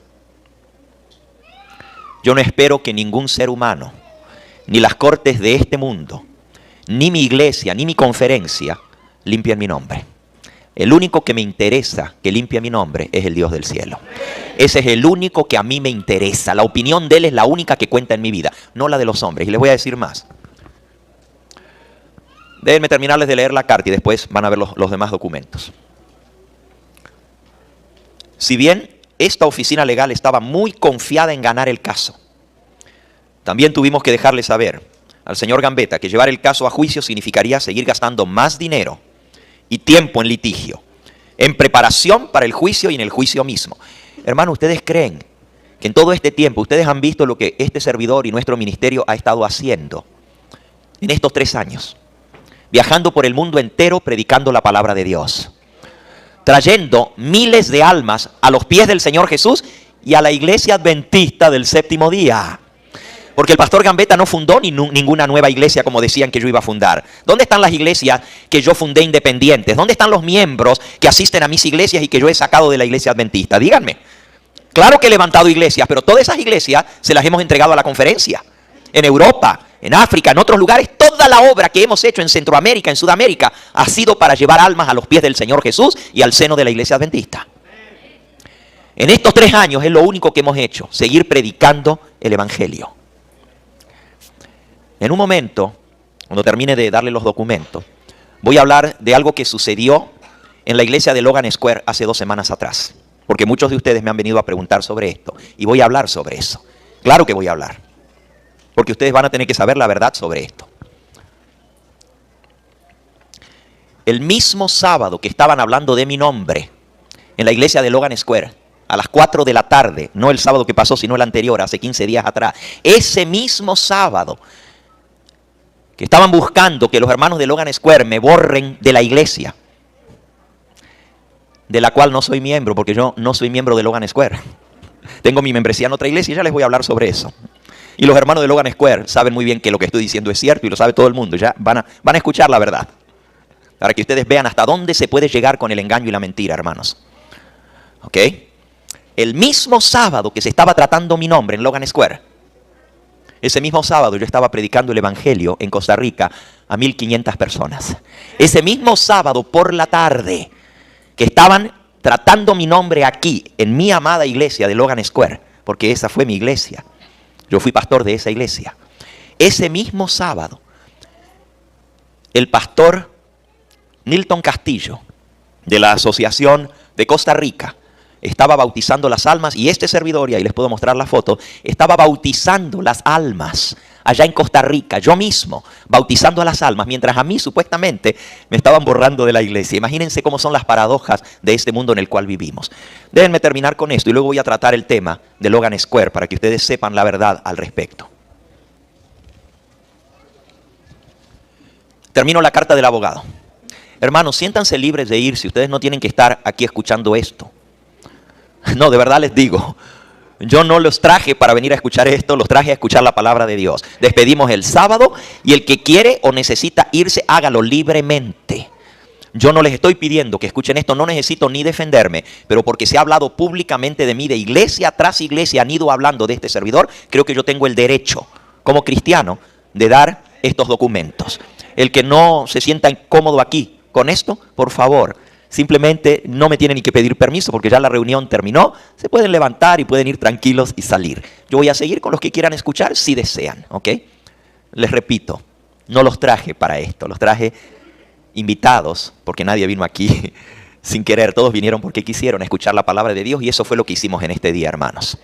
Yo no espero que ningún ser humano, ni las cortes de este mundo, ni mi iglesia, ni mi conferencia, limpien mi nombre. El único que me interesa que limpie mi nombre es el Dios del cielo. Ese es el único que a mí me interesa. La opinión de Él es la única que cuenta en mi vida, no la de los hombres. Y les voy a decir más. Déjenme terminarles de leer la carta y después van a ver los demás documentos. Si bien esta oficina legal estaba muy confiada en ganar el caso, también tuvimos que dejarle saber al señor Gambetta que llevar el caso a juicio significaría seguir gastando más dinero y tiempo en litigio, en preparación para el juicio y en el juicio mismo. Hermano, ¿ustedes creen que en todo este tiempo ustedes han visto lo que este servidor y nuestro ministerio ha estado haciendo en estos 3 años? Viajando por el mundo entero predicando la palabra de Dios, trayendo miles de almas a los pies del Señor Jesús y a la iglesia adventista del séptimo día. Porque el pastor Gambetta no fundó ninguna nueva iglesia como decían que yo iba a fundar. ¿Dónde están las iglesias que yo fundé independientes? ¿Dónde están los miembros que asisten a mis iglesias y que yo he sacado de la iglesia adventista? Díganme. Claro que he levantado iglesias, pero todas esas iglesias se las hemos entregado a la conferencia. En Europa, en África, en otros lugares, toda la obra que hemos hecho en Centroamérica, en Sudamérica, ha sido para llevar almas a los pies del Señor Jesús y al seno de la iglesia adventista. En estos 3 años es lo único que hemos hecho, seguir predicando el evangelio. En un momento, cuando termine de darle los documentos, voy a hablar de algo que sucedió en la iglesia de Logan Square hace 2 semanas atrás. Porque muchos de ustedes me han venido a preguntar sobre esto. Y voy a hablar sobre eso. Claro que voy a hablar. Porque ustedes van a tener que saber la verdad sobre esto. El mismo sábado que estaban hablando de mi nombre en la iglesia de Logan Square, a las 4 de la tarde, no el sábado que pasó, sino el anterior, hace 15 días atrás, ese mismo sábado que estaban buscando que los hermanos de Logan Square me borren de la iglesia, de la cual no soy miembro, porque yo no soy miembro de Logan Square. Tengo mi membresía en otra iglesia y ya les voy a hablar sobre eso. Y los hermanos de Logan Square saben muy bien que lo que estoy diciendo es cierto y lo sabe todo el mundo. Ya van a escuchar la verdad. Para que ustedes vean hasta dónde se puede llegar con el engaño y la mentira, hermanos. ¿Ok? El mismo sábado que se estaba tratando mi nombre en Logan Square, ese mismo sábado yo estaba predicando el evangelio en Costa Rica a 1,500 personas. Ese mismo sábado por la tarde que estaban tratando mi nombre aquí en mi amada iglesia de Logan Square, porque esa fue mi iglesia. Yo fui pastor de esa iglesia. Ese mismo sábado, el pastor Nilton Castillo, de la Asociación de Costa Rica, estaba bautizando las almas, y este servidor, y ahí les puedo mostrar la foto, estaba bautizando las almas allá en Costa Rica, yo mismo, bautizando a las almas, mientras a mí supuestamente me estaban borrando de la iglesia. Imagínense cómo son las paradojas de este mundo en el cual vivimos. Déjenme terminar con esto y luego voy a tratar el tema de Logan Square para que ustedes sepan la verdad al respecto. Termino la carta del abogado. Hermanos, siéntanse libres de ir si ustedes no tienen que estar aquí escuchando esto. No, de verdad les digo, yo no los traje para venir a escuchar esto, los traje a escuchar la palabra de Dios. Despedimos el sábado y el que quiere o necesita irse, hágalo libremente. Yo no les estoy pidiendo que escuchen esto, no necesito ni defenderme, pero porque se ha hablado públicamente de mí, de iglesia tras iglesia han ido hablando de este servidor, creo que yo tengo el derecho, como cristiano, de dar estos documentos. El que no se sienta incómodo aquí con esto, por favor, simplemente no me tienen ni que pedir permiso porque ya la reunión terminó. Se pueden levantar y pueden ir tranquilos y salir. Yo voy a seguir con los que quieran escuchar si desean, ¿ok? Les repito, no los traje para esto, los traje invitados porque nadie vino aquí sin querer. Todos vinieron porque quisieron escuchar la palabra de Dios y eso fue lo que hicimos en este día, hermanos.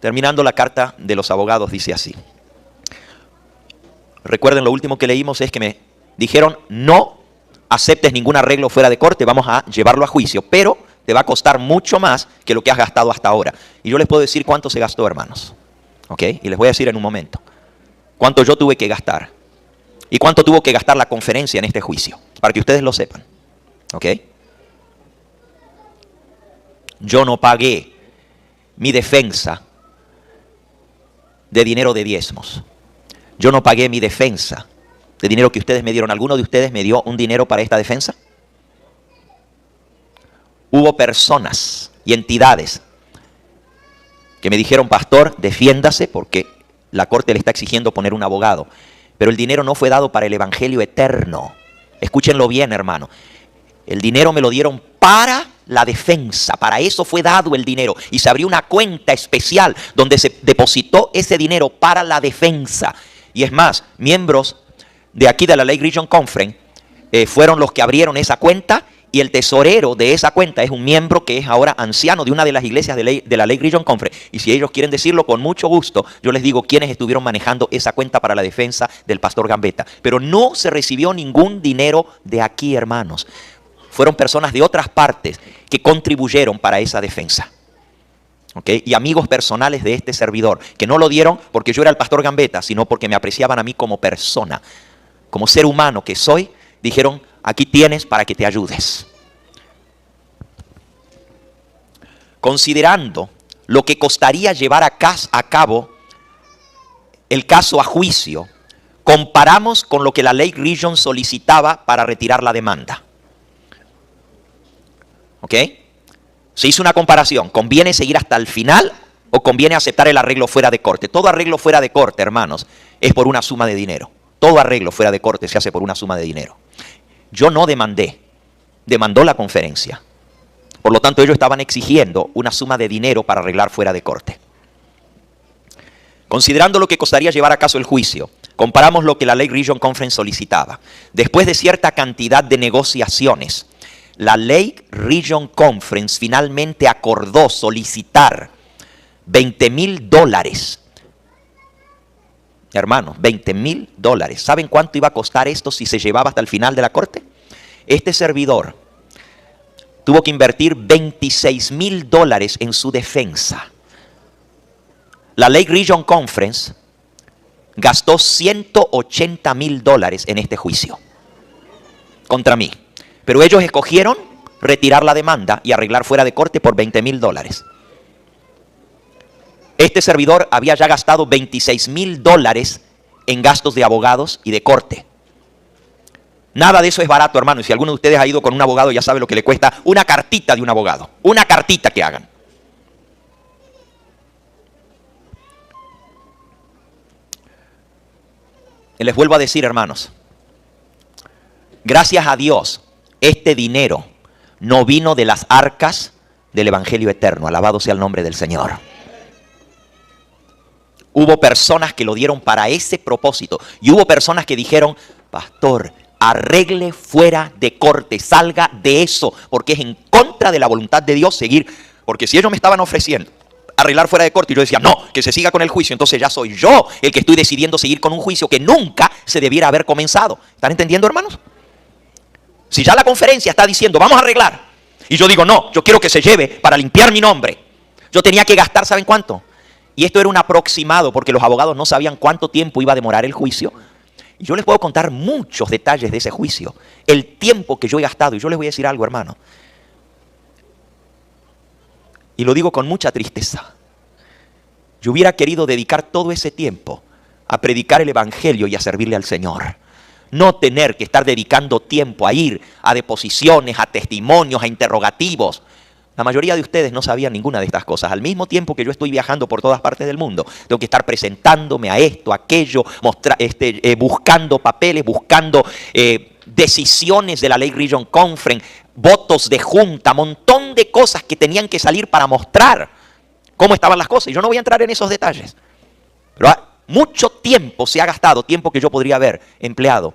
Terminando la carta de los abogados dice así. Recuerden, lo último que leímos es que me dijeron no aceptes ningún arreglo fuera de corte, vamos a llevarlo a juicio, pero te va a costar mucho más que lo que has gastado hasta ahora. Y yo les puedo decir cuánto se gastó, hermanos. ¿Ok? Y les voy a decir en un momento cuánto yo tuve que gastar y cuánto tuvo que gastar la conferencia en este juicio, para que ustedes lo sepan. ¿Ok? Yo no pagué mi defensa de dinero de diezmos. Yo no pagué mi defensa de dinero que ustedes me dieron. ¿Alguno de ustedes me dio un dinero para esta defensa? Hubo personas y entidades que me dijeron, pastor, defiéndase porque la corte le está exigiendo poner un abogado. Pero el dinero no fue dado para el evangelio eterno. Escúchenlo bien, hermano. El dinero me lo dieron para la defensa. Para eso fue dado el dinero. Y se abrió una cuenta especial donde se depositó ese dinero para la defensa. Y es más, miembros de aquí de la Lake Region Conference fueron los que abrieron esa cuenta, y el tesorero de esa cuenta es un miembro que es ahora anciano de una de las iglesias de la Lake Region Conference. Y si ellos quieren decirlo, con mucho gusto, yo les digo quiénes estuvieron manejando esa cuenta para la defensa del pastor Gambetta. Pero no se recibió ningún dinero de aquí, hermanos. Fueron personas de otras partes que contribuyeron para esa defensa. ¿Okay? Y amigos personales de este servidor, que no lo dieron porque yo era el pastor Gambetta, sino porque me apreciaban a mí como persona, como ser humano que soy. Dijeron, aquí tienes para que te ayudes. Considerando lo que costaría llevar a cabo el caso a juicio, comparamos con lo que la Lake Region solicitaba para retirar la demanda. ¿Ok? Se hizo una comparación. ¿Conviene seguir hasta el final o conviene aceptar el arreglo fuera de corte? Todo arreglo fuera de corte, hermanos, es por una suma de dinero. Todo arreglo fuera de corte se hace por una suma de dinero. Yo no demandé, demandó la conferencia. Por lo tanto, ellos estaban exigiendo una suma de dinero para arreglar fuera de corte. Considerando lo que costaría llevar a cabo el juicio, comparamos lo que la Lake Region Conference solicitaba. Después de cierta cantidad de negociaciones, la Lake Region Conference finalmente acordó solicitar $20,000. Hermanos, $20,000. ¿Saben cuánto iba a costar esto si se llevaba hasta el final de la corte? Este servidor tuvo que invertir $26,000 en su defensa. La Lake Region Conference gastó $180,000 en este juicio contra mí. Pero ellos escogieron retirar la demanda y arreglar fuera de corte por $20,000. Este servidor había ya gastado $26,000 en gastos de abogados y de corte. Nada de eso es barato, hermano. Y si alguno de ustedes ha ido con un abogado, ya sabe lo que le cuesta una cartita de un abogado. Una cartita que hagan. Y les vuelvo a decir, hermanos, gracias a Dios, este dinero no vino de las arcas del Evangelio eterno. Alabado sea el nombre del Señor. Hubo personas que lo dieron para ese propósito. Y hubo personas que dijeron, pastor, arregle fuera de corte, salga de eso, porque es en contra de la voluntad de Dios seguir. Porque si ellos me estaban ofreciendo arreglar fuera de corte y yo decía, no, que se siga con el juicio, entonces ya soy yo el que estoy decidiendo seguir con un juicio que nunca se debiera haber comenzado. ¿Están entendiendo, hermanos? Si ya la conferencia está diciendo, vamos a arreglar, y yo digo, no, yo quiero que se lleve para limpiar mi nombre, yo tenía que gastar, ¿saben cuánto? Y esto era un aproximado, porque los abogados no sabían cuánto tiempo iba a demorar el juicio. Y yo les puedo contar muchos detalles de ese juicio, el tiempo que yo he gastado. Y yo les voy a decir algo, hermano. Y lo digo con mucha tristeza. Yo hubiera querido dedicar todo ese tiempo a predicar el Evangelio y a servirle al Señor. No tener que estar dedicando tiempo a ir a deposiciones, a testimonios, a interrogativos. La mayoría de ustedes no sabían ninguna de estas cosas. Al mismo tiempo que yo estoy viajando por todas partes del mundo, tengo que estar presentándome a esto, a aquello, buscando papeles, buscando decisiones de la Lake Region Conference, votos de junta, montón de cosas que tenían que salir para mostrar cómo estaban las cosas. Y yo no voy a entrar en esos detalles. Pero mucho tiempo se ha gastado, tiempo que yo podría haber empleado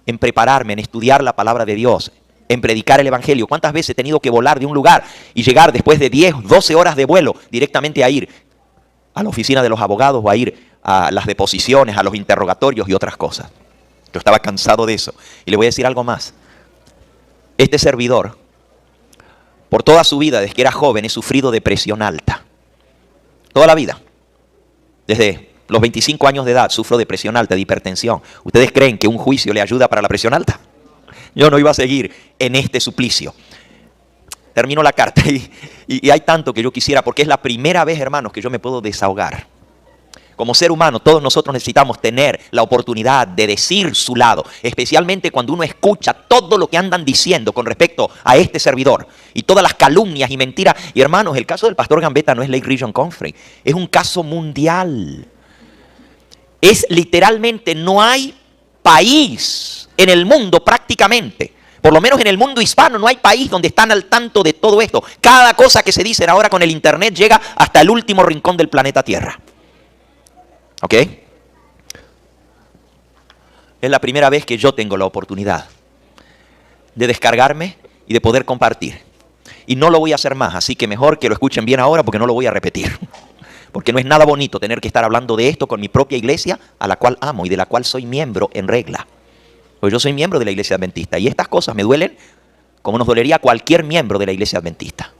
en prepararme, en estudiar la palabra de Dios, en predicar el Evangelio. ¿Cuántas veces he tenido que volar de un lugar y llegar después de 10, 12 horas de vuelo directamente a ir a la oficina de los abogados o a ir a las deposiciones, a los interrogatorios y otras cosas? Yo estaba cansado de eso. Y le voy a decir algo más. Este servidor, por toda su vida, desde que era joven, he sufrido de presión alta. Toda la vida. Desde los 25 años de edad sufro de presión alta, de hipertensión. ¿Ustedes creen que un juicio le ayuda para la presión alta? Yo no iba a seguir en este suplicio. Termino la carta y hay tanto que yo quisiera, porque es la primera vez, hermanos, que yo me puedo desahogar. Como ser humano, todos nosotros necesitamos tener la oportunidad de decir su lado, especialmente cuando uno escucha todo lo que andan diciendo con respecto a este servidor y todas las calumnias y mentiras. Y hermanos, el caso del pastor Gambetta no es Lake Region Conference, es un caso mundial. Es literalmente, no hay país en el mundo prácticamente, por lo menos en el mundo hispano, no hay país donde están al tanto de todo esto. Cada cosa que se dice ahora con el internet llega hasta el último rincón del planeta Tierra. ¿Ok? Es la primera vez que yo tengo la oportunidad de descargarme y de poder compartir. Y no lo voy a hacer más, así que mejor que lo escuchen bien ahora porque no lo voy a repetir. Porque no es nada bonito tener que estar hablando de esto con mi propia iglesia, a la cual amo y de la cual soy miembro en regla. Pues yo soy miembro de la iglesia adventista y estas cosas me duelen como nos dolería a cualquier miembro de la iglesia adventista.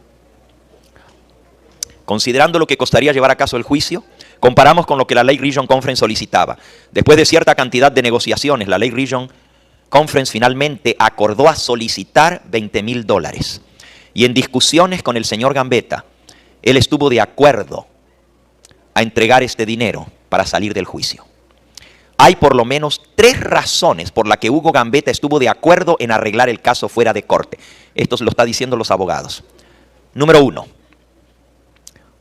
Considerando lo que costaría llevar a cabo el juicio, comparamos con lo que la Lake Region Conference solicitaba. Después de cierta cantidad de negociaciones, la Lake Region Conference finalmente acordó a solicitar $20,000. Y en discusiones con el señor Gambetta, él estuvo de acuerdo a entregar este dinero para salir del juicio. Hay por lo menos 3 razones por las que Hugo Gambetta estuvo de acuerdo en arreglar el caso fuera de corte. Esto se lo está diciendo los abogados. Número 1.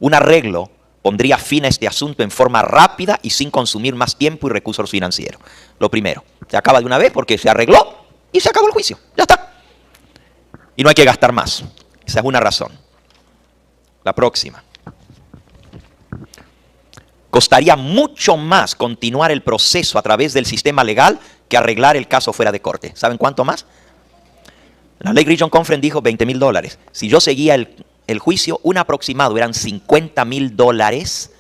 Un arreglo pondría fin a este asunto en forma rápida y sin consumir más tiempo y recursos financieros. Lo primero, se acaba de una vez porque se arregló y se acabó el juicio. Ya está. Y no hay que gastar más. Esa es una razón. La próxima. Costaría mucho más continuar el proceso a través del sistema legal que arreglar el caso fuera de corte. ¿Saben cuánto más? La Lake Region Conference dijo $20,000. Si yo seguía el juicio, un aproximado eran $50,000,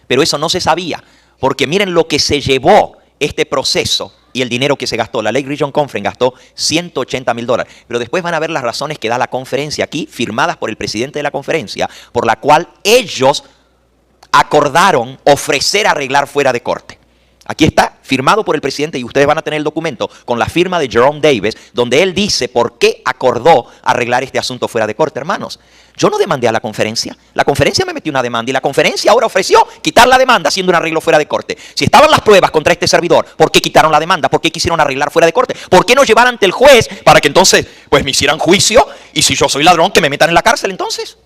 pero eso no se sabía, porque miren lo que se llevó este proceso y el dinero que se gastó. La Lake Region Conference gastó $180,000, pero después van a ver las razones que da la conferencia aquí, firmadas por el presidente de la conferencia, por la cual ellos acordaron ofrecer arreglar fuera de corte. Aquí está, firmado por el presidente, y ustedes van a tener el documento con la firma de Jerome Davis, donde él dice por qué acordó arreglar este asunto fuera de corte. Hermanos, yo no demandé a la conferencia me metió una demanda y la conferencia ahora ofreció quitar la demanda haciendo un arreglo fuera de corte. Si estaban las pruebas contra este servidor, ¿por qué quitaron la demanda? ¿Por qué quisieron arreglar fuera de corte? ¿Por qué no llevar ante el juez para que entonces pues me hicieran juicio y si yo soy ladrón que me metan en la cárcel entonces?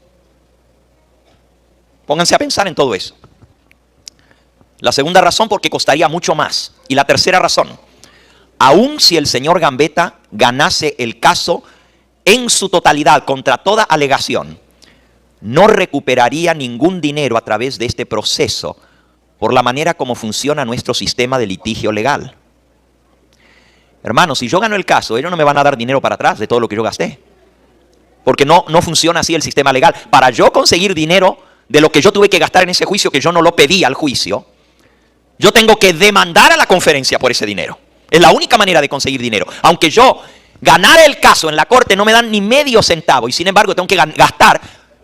Pónganse a pensar en todo eso. La segunda razón, porque costaría mucho más. Y la tercera razón, aun si el señor Gambetta ganase el caso en su totalidad contra toda alegación, no recuperaría ningún dinero a través de este proceso por la manera como funciona nuestro sistema de litigio legal. Hermanos, si yo gano el caso, ellos no me van a dar dinero para atrás de todo lo que yo gasté. Porque no funciona así el sistema legal. Para yo conseguir dinero de lo que yo tuve que gastar en ese juicio, que yo no lo pedí al juicio, yo tengo que demandar a la conferencia por ese dinero. Es la única manera de conseguir dinero. Aunque yo ganara el caso en la corte, no me dan ni medio centavo. Y sin embargo, tengo que gastar,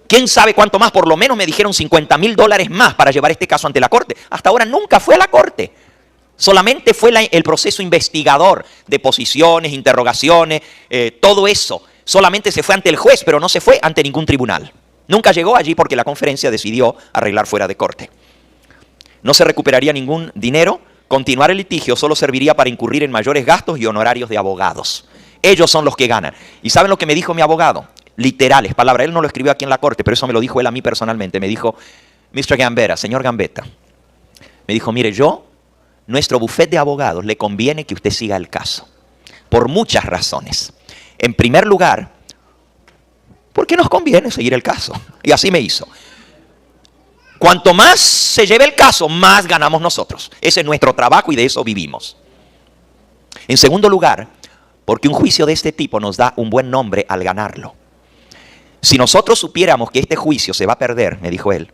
quién sabe cuánto más. Por lo menos me dijeron $50,000 más para llevar este caso ante la corte. Hasta ahora nunca fue a la corte. Solamente fue el proceso investigador, deposiciones, interrogaciones, todo eso. Solamente se fue ante el juez, pero no se fue ante ningún tribunal. Nunca llegó allí porque la conferencia decidió arreglar fuera de corte. No se recuperaría ningún dinero. Continuar el litigio solo serviría para incurrir en mayores gastos y honorarios de abogados. Ellos son los que ganan. ¿Y saben lo que me dijo mi abogado? Literales, palabras. Él no lo escribió aquí en la corte, pero eso me lo dijo él a mí personalmente. Me dijo, Mr. Gambetta, señor Gambetta, me dijo, mire, nuestro bufete de abogados le conviene que usted siga el caso. Por muchas razones. En primer lugar, porque nos conviene seguir el caso. Y así me hizo. Cuanto más se lleve el caso, más ganamos nosotros. Ese es nuestro trabajo y de eso vivimos. En segundo lugar, porque un juicio de este tipo nos da un buen nombre al ganarlo. Si nosotros supiéramos que este juicio se va a perder, me dijo él,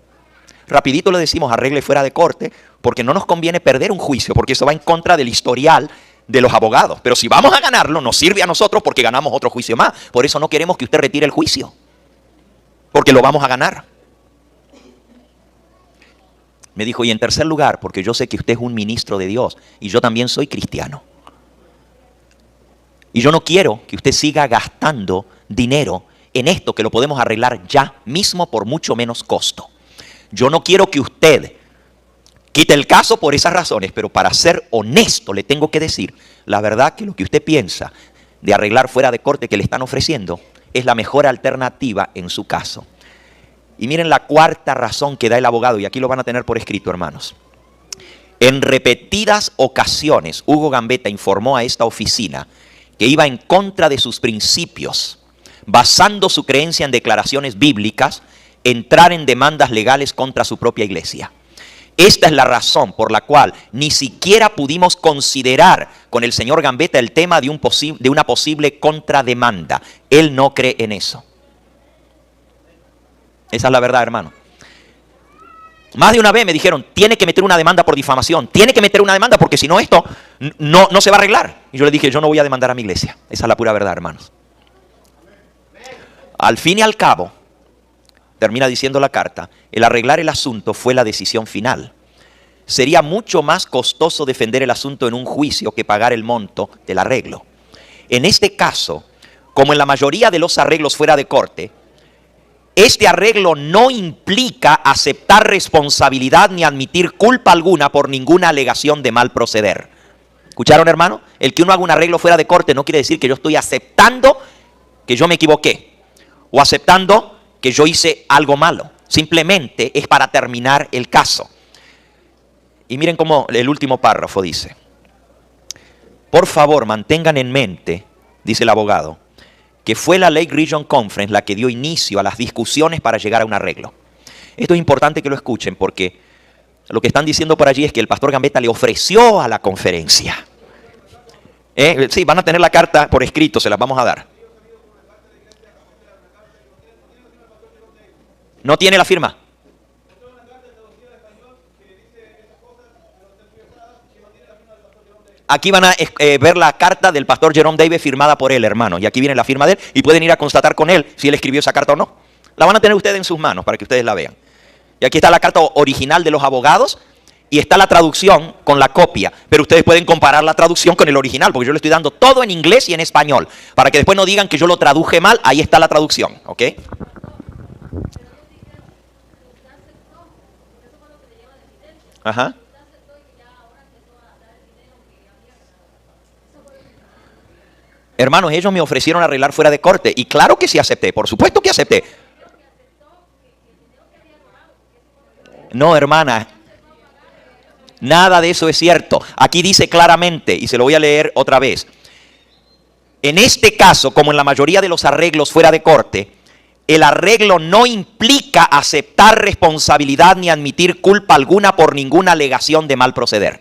rapidito le decimos arregle fuera de corte, porque no nos conviene perder un juicio, porque eso va en contra del historial de los abogados. Pero si vamos a ganarlo, nos sirve a nosotros porque ganamos otro juicio más. Por eso no queremos que usted retire el juicio, porque lo vamos a ganar. Me dijo, y en tercer lugar, porque yo sé que usted es un ministro de Dios y yo también soy cristiano. Y yo no quiero que usted siga gastando dinero en esto que lo podemos arreglar ya mismo por mucho menos costo. Yo no quiero que usted quite el caso por esas razones, pero para ser honesto le tengo que decir la verdad que lo que usted piensa de arreglar fuera de corte que le están ofreciendo es la mejor alternativa en su caso. Y miren la cuarta razón que da el abogado, y aquí lo van a tener por escrito, hermanos. En repetidas ocasiones, Hugo Gambetta informó a esta oficina que iba en contra de sus principios, basando su creencia en declaraciones bíblicas, entrar en demandas legales contra su propia iglesia. Esta es la razón por la cual ni siquiera pudimos considerar con el señor Gambetta el tema de una posible contrademanda. Él no cree en eso. Esa es la verdad, hermano. Más de una vez me dijeron, tiene que meter una demanda por difamación, tiene que meter una demanda porque si no esto no se va a arreglar. Y yo le dije, yo no voy a demandar a mi iglesia. Esa es la pura verdad, hermanos. Al fin y al cabo, termina diciendo la carta, el arreglar el asunto fue la decisión final. Sería mucho más costoso defender el asunto en un juicio que pagar el monto del arreglo. En este caso, como en la mayoría de los arreglos fuera de corte, este arreglo no implica aceptar responsabilidad ni admitir culpa alguna por ninguna alegación de mal proceder. ¿Escucharon, hermano? El que uno haga un arreglo fuera de corte no quiere decir que yo estoy aceptando que yo me equivoqué o aceptando que yo hice algo malo. Simplemente es para terminar el caso. Y miren cómo el último párrafo dice. Por favor, mantengan en mente, dice el abogado, que fue la Lake Region Conference la que dio inicio a las discusiones para llegar a un arreglo. Esto es importante que lo escuchen porque lo que están diciendo por allí es que el pastor Gambetta le ofreció a la conferencia. Sí, van a tener la carta por escrito, se las vamos a dar. ¿No tiene la firma? Aquí van a ver la carta del pastor Jerome Davis firmada por él, hermano. Y aquí viene la firma de él. Y pueden ir a constatar con él si él escribió esa carta o no. La van a tener ustedes en sus manos para que ustedes la vean. Y aquí está la carta original de los abogados. y está la traducción con la copia, pero ustedes pueden comparar la traducción con el original, porque yo le estoy dando todo en inglés y en español, para que después no digan que yo lo traduje mal. Ahí está la traducción, ¿ok? Ajá. Hermanos, ellos me ofrecieron arreglar fuera de corte, y claro que sí acepté, por supuesto que acepté. No, hermana, nada de eso es cierto. Aquí dice claramente, y se lo voy a leer otra vez. En este caso, como en la mayoría de los arreglos fuera de corte, el arreglo no implica aceptar responsabilidad ni admitir culpa alguna por ninguna alegación de mal proceder.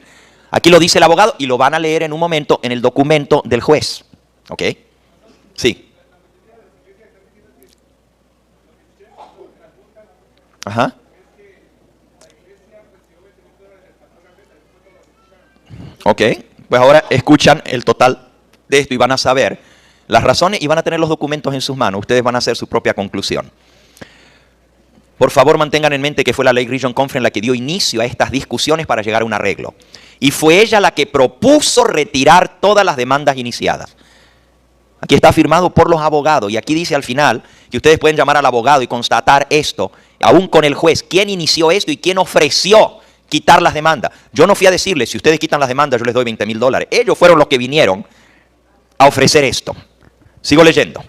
Aquí lo dice el abogado y lo van a leer en un momento en el documento del juez. ¿Ok? Sí. Ajá. Ok, pues ahora escuchan el total de esto y van a saber las razones y van a tener los documentos en sus manos. Ustedes van a hacer su propia conclusión. Por favor, mantengan en mente que fue la Lake Region Conference la que dio inicio a estas discusiones para llegar a un arreglo. Y fue ella la que propuso retirar todas las demandas iniciadas. Aquí está firmado por los abogados y aquí dice al final que ustedes pueden llamar al abogado y constatar esto, aún con el juez, quién inició esto y quién ofreció quitar las demandas. Yo no fui a decirles, si ustedes quitan las demandas, yo les doy $20,000. Ellos fueron los que vinieron a ofrecer esto. Sigo leyendo.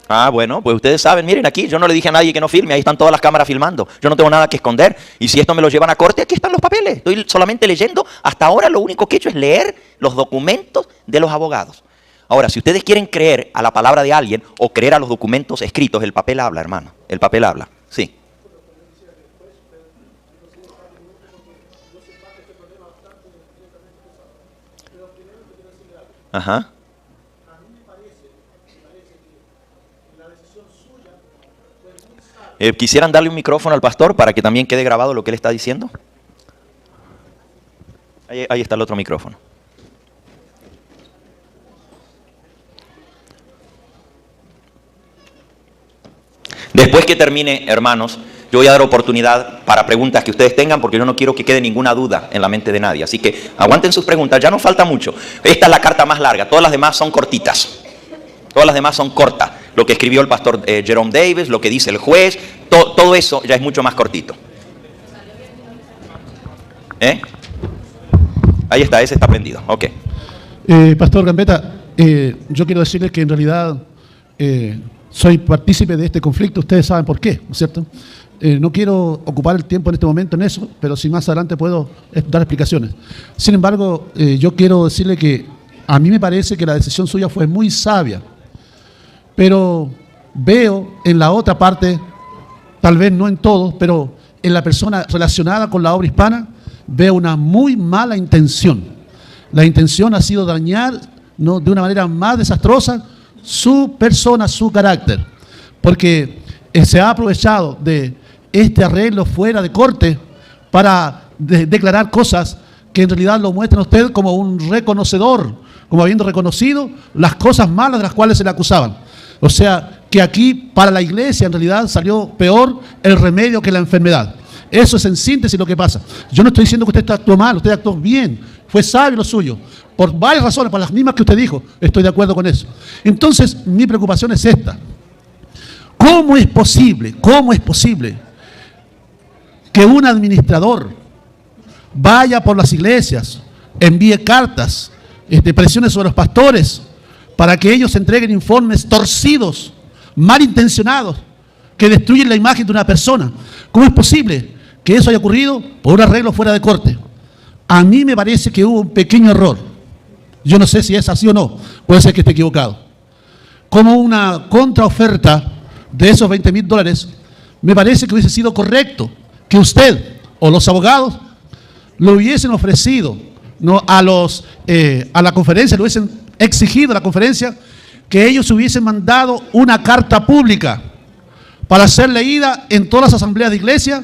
Ah, bueno, pues ustedes saben, miren aquí, yo no le dije a nadie que no filme, ahí están todas las cámaras filmando. Yo no tengo nada que esconder. Y si esto me lo llevan a corte, aquí están los papeles. Estoy solamente leyendo. Hasta ahora lo único que he hecho es leer los documentos de los abogados. Ahora, si ustedes quieren creer a la palabra de alguien o creer a los documentos escritos, el papel habla, hermano. El papel habla, sí. Ajá. ¿Quisieran darle un micrófono al pastor para que también quede grabado lo que él está diciendo? Ahí está el otro micrófono. Después que termine, hermanos, yo voy a dar oportunidad para preguntas que ustedes tengan, porque yo no quiero que quede ninguna duda en la mente de nadie. Así que aguanten sus preguntas, ya no falta mucho. Esta es la carta más larga, todas las demás son cortitas. Todas las demás son cortas. Lo que escribió el pastor Jerome Davis, lo que dice el juez, todo eso ya es mucho más cortito. Ahí está, ese está prendido. Ok. Pastor Gambetta, yo quiero decirles que en realidad soy partícipe de este conflicto. Ustedes saben por qué, ¿no es cierto? No quiero ocupar el tiempo en este momento en eso, pero si más adelante puedo dar explicaciones. Sin embargo, yo quiero decirle que a mí me parece que la decisión suya fue muy sabia. Pero veo en la otra parte, tal vez no en todos, pero en la persona relacionada con la obra hispana, veo una muy mala intención. La intención ha sido dañar, ¿no?, de una manera más desastrosa su persona, su carácter. Porque se ha aprovechado de este arreglo fuera de corte para declarar cosas que en realidad lo muestran a usted como un reconocedor, como habiendo reconocido las cosas malas de las cuales se le acusaban. O sea, que aquí para la iglesia en realidad salió peor el remedio que la enfermedad. Eso es en síntesis lo que pasa. Yo no estoy diciendo que usted actuó mal, usted actuó bien, fue sabio lo suyo. Por varias razones, por las mismas que usted dijo, estoy de acuerdo con eso. Entonces, mi preocupación es esta. ¿Cómo es posible que un administrador vaya por las iglesias, envíe cartas, presiones sobre los pastores, para que ellos entreguen informes torcidos, malintencionados, que destruyen la imagen de una persona? ¿Cómo es posible que eso haya ocurrido por un arreglo fuera de corte? A mí me parece que hubo un pequeño error. Yo no sé si es así o no, puede ser que esté equivocado. Como una contraoferta de esos $20,000, me parece que hubiese sido correcto que usted o los abogados lo hubiesen ofrecido, ¿no?, a la conferencia, lo hubiesen exigido a la conferencia que ellos hubiesen mandado una carta pública para ser leída en todas las asambleas de iglesia,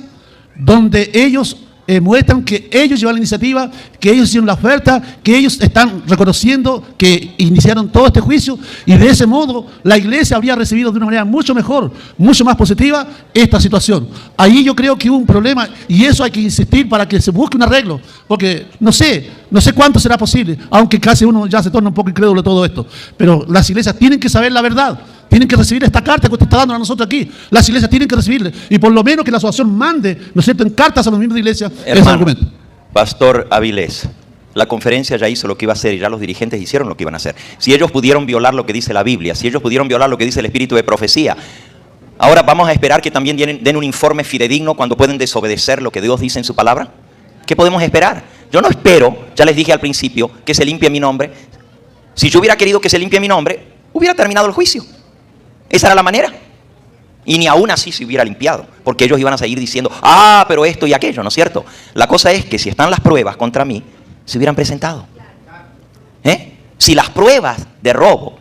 donde ellos muestran que ellos llevan la iniciativa, que ellos hicieron la oferta, que ellos están reconociendo que iniciaron todo este juicio, y de ese modo la iglesia habría recibido de una manera mucho mejor, mucho más positiva esta situación. Ahí yo creo que hubo un problema, y eso hay que insistir para que se busque un arreglo, porque no sé cuánto será posible, aunque casi uno ya se torna un poco incrédulo de todo esto, pero las iglesias tienen que saber la verdad. Tienen que recibir esta carta que usted está dando a nosotros aquí. Las iglesias tienen que recibirla. Y por lo menos que la asociación mande, ¿no es cierto?, en cartas a los miembros de iglesia ese argumento. Pastor Avilés, la conferencia ya hizo lo que iba a hacer y ya los dirigentes hicieron lo que iban a hacer. Si ellos pudieron violar lo que dice la Biblia, si ellos pudieron violar lo que dice el espíritu de profecía, ahora vamos a esperar que también den un informe fidedigno cuando pueden desobedecer lo que Dios dice en su palabra. ¿Qué podemos esperar? Yo no espero, ya les dije al principio, que se limpie mi nombre. Si yo hubiera querido que se limpie mi nombre, hubiera terminado el juicio. Esa era la manera. Y ni aún así se hubiera limpiado, porque ellos iban a seguir diciendo, pero esto y aquello, ¿no es cierto? La cosa es que si están las pruebas contra mí, se hubieran presentado. Si las pruebas de robo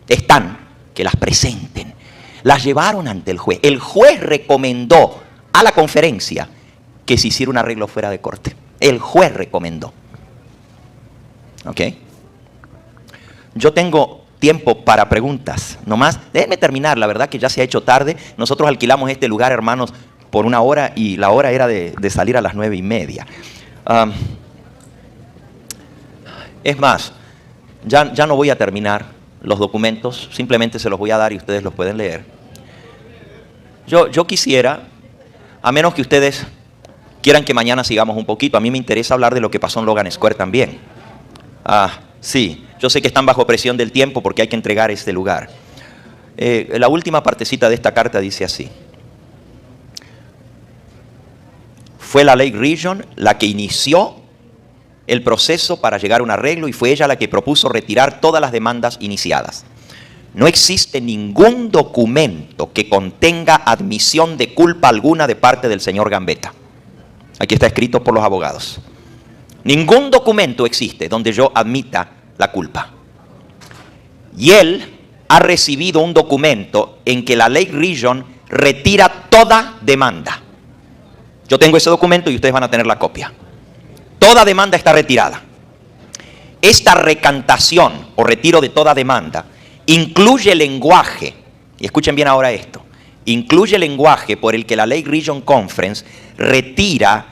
están, que las presenten. Las llevaron ante el juez. El juez recomendó a la conferencia que se hiciera un arreglo fuera de corte. El juez recomendó. ¿Ok? Yo tengo tiempo para preguntas. Nomás, déjenme terminar, la verdad que ya se ha hecho tarde. Nosotros alquilamos este lugar, hermanos, por 1 hora y la hora era de salir a las 9:30. Es más, ya no voy a terminar los documentos, simplemente se los voy a dar y ustedes los pueden leer. Yo quisiera, a menos que ustedes quieran que mañana sigamos un poquito, a mí me interesa hablar de lo que pasó en Logan Square también. Sí, yo sé que están bajo presión del tiempo porque hay que entregar este lugar. La última partecita de esta carta dice así. Fue la Lake Region la que inició el proceso para llegar a un arreglo y fue ella la que propuso retirar todas las demandas iniciadas. No existe ningún documento que contenga admisión de culpa alguna de parte del señor Gambetta. Aquí está escrito por los abogados. Ningún documento existe donde yo admita la culpa. Y él ha recibido un documento en que la Lake Region retira toda demanda. Yo tengo ese documento y ustedes van a tener la copia. Toda demanda está retirada. Esta recantación o retiro de toda demanda incluye lenguaje, y escuchen bien ahora esto, incluye lenguaje por el que la Lake Region Conference retira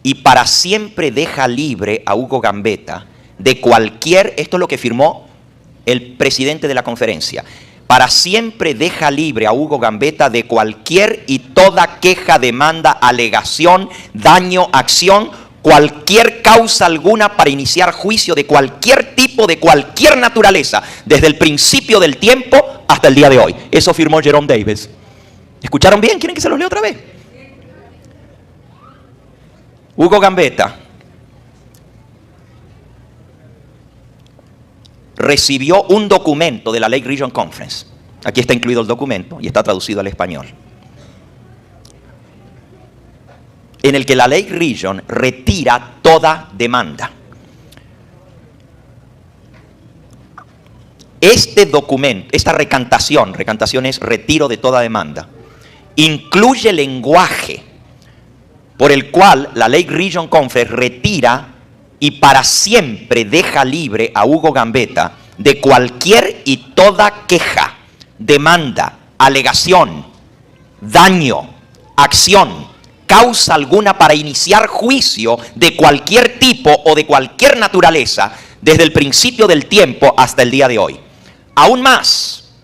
y para siempre deja libre a Hugo Gambetta de cualquier, esto es lo que firmó el presidente de la conferencia, para siempre deja libre a Hugo Gambetta de cualquier y toda queja, demanda, alegación, daño, acción, cualquier causa alguna para iniciar juicio de cualquier tipo, de cualquier naturaleza, desde el principio del tiempo hasta el día de hoy. Eso firmó Jerome Davis. ¿Escucharon bien? ¿Quieren que se los lea otra vez? Hugo Gambetta recibió un documento de la Lake Region Conference. Aquí está incluido el documento y está traducido al español. En el que la Lake Region retira toda demanda. Este documento, esta recantación es retiro de toda demanda, incluye lenguaje por el cual la Lake Region Conference retira y para siempre deja libre a Hugo Gambetta de cualquier y toda queja, demanda, alegación, daño, acción, causa alguna para iniciar juicio de cualquier tipo o de cualquier naturaleza desde el principio del tiempo hasta el día de hoy. Aún más,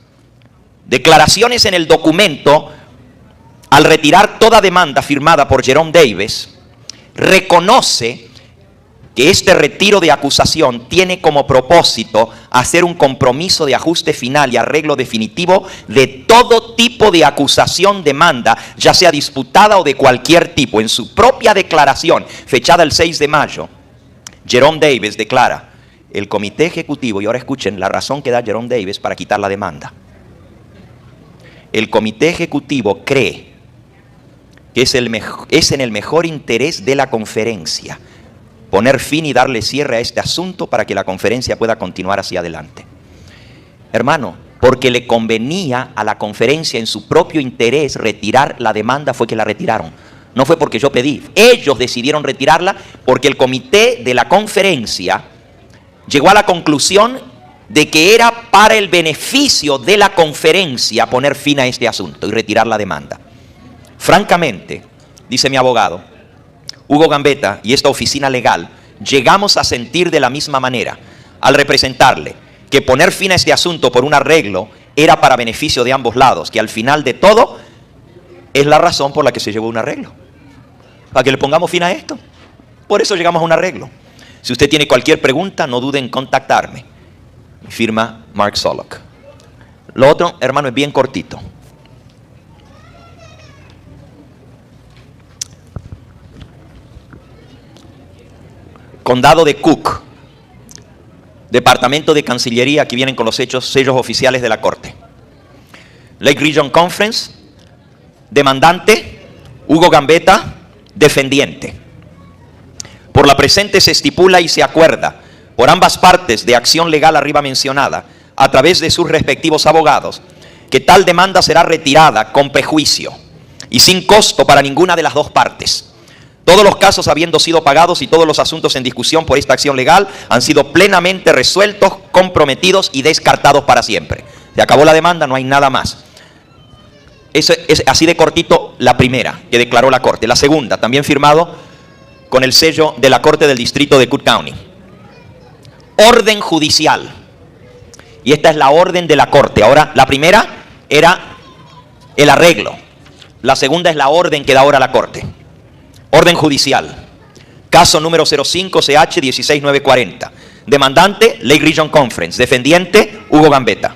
declaraciones en el documento al retirar toda demanda firmada por Jerome Davis, reconoce que este retiro de acusación tiene como propósito hacer un compromiso de ajuste final y arreglo definitivo de todo tipo de acusación, demanda, ya sea disputada o de cualquier tipo. En su propia declaración, fechada el 6 de mayo, Jerome Davis declara, el comité ejecutivo, y ahora escuchen la razón que da Jerome Davis para quitar la demanda. El comité ejecutivo cree que es en el mejor interés de la conferencia poner fin y darle cierre a este asunto para que la conferencia pueda continuar hacia adelante. Hermano, porque le convenía a la conferencia en su propio interés retirar la demanda, fue que la retiraron. No fue porque yo pedí. Ellos decidieron retirarla porque el comité de la conferencia llegó a la conclusión de que era para el beneficio de la conferencia poner fin a este asunto y retirar la demanda. Francamente, dice mi abogado, Hugo Gambetta y esta oficina legal, llegamos a sentir de la misma manera al representarle que poner fin a este asunto por un arreglo era para beneficio de ambos lados, que al final de todo es la razón por la que se llevó un arreglo. Para que le pongamos fin a esto. Por eso llegamos a un arreglo. Si usted tiene cualquier pregunta, no dude en contactarme. Firma Mark Solok. Lo otro, hermano, es bien cortito. Condado de Cook, Departamento de Cancillería, aquí vienen con los sellos oficiales de la Corte. Lake Region Conference, demandante, Hugo Gambetta, defendiente. Por la presente se estipula y se acuerda por ambas partes de acción legal arriba mencionada, a través de sus respectivos abogados, que tal demanda será retirada con prejuicio y sin costo para ninguna de las dos partes. Todos los casos habiendo sido pagados y todos los asuntos en discusión por esta acción legal han sido plenamente resueltos, comprometidos y descartados para siempre. Se acabó la demanda, no hay nada más. Eso es así de cortito la primera que declaró la Corte. La segunda, también firmado con el sello de la Corte del Distrito de Cook County. Orden judicial. Y esta es la orden de la Corte. Ahora, la primera era el arreglo. La segunda es la orden que da ahora la Corte. Orden judicial. Caso número 05CH 16940. Demandante, Lake Region Conference. Defendiente, Hugo Gambetta.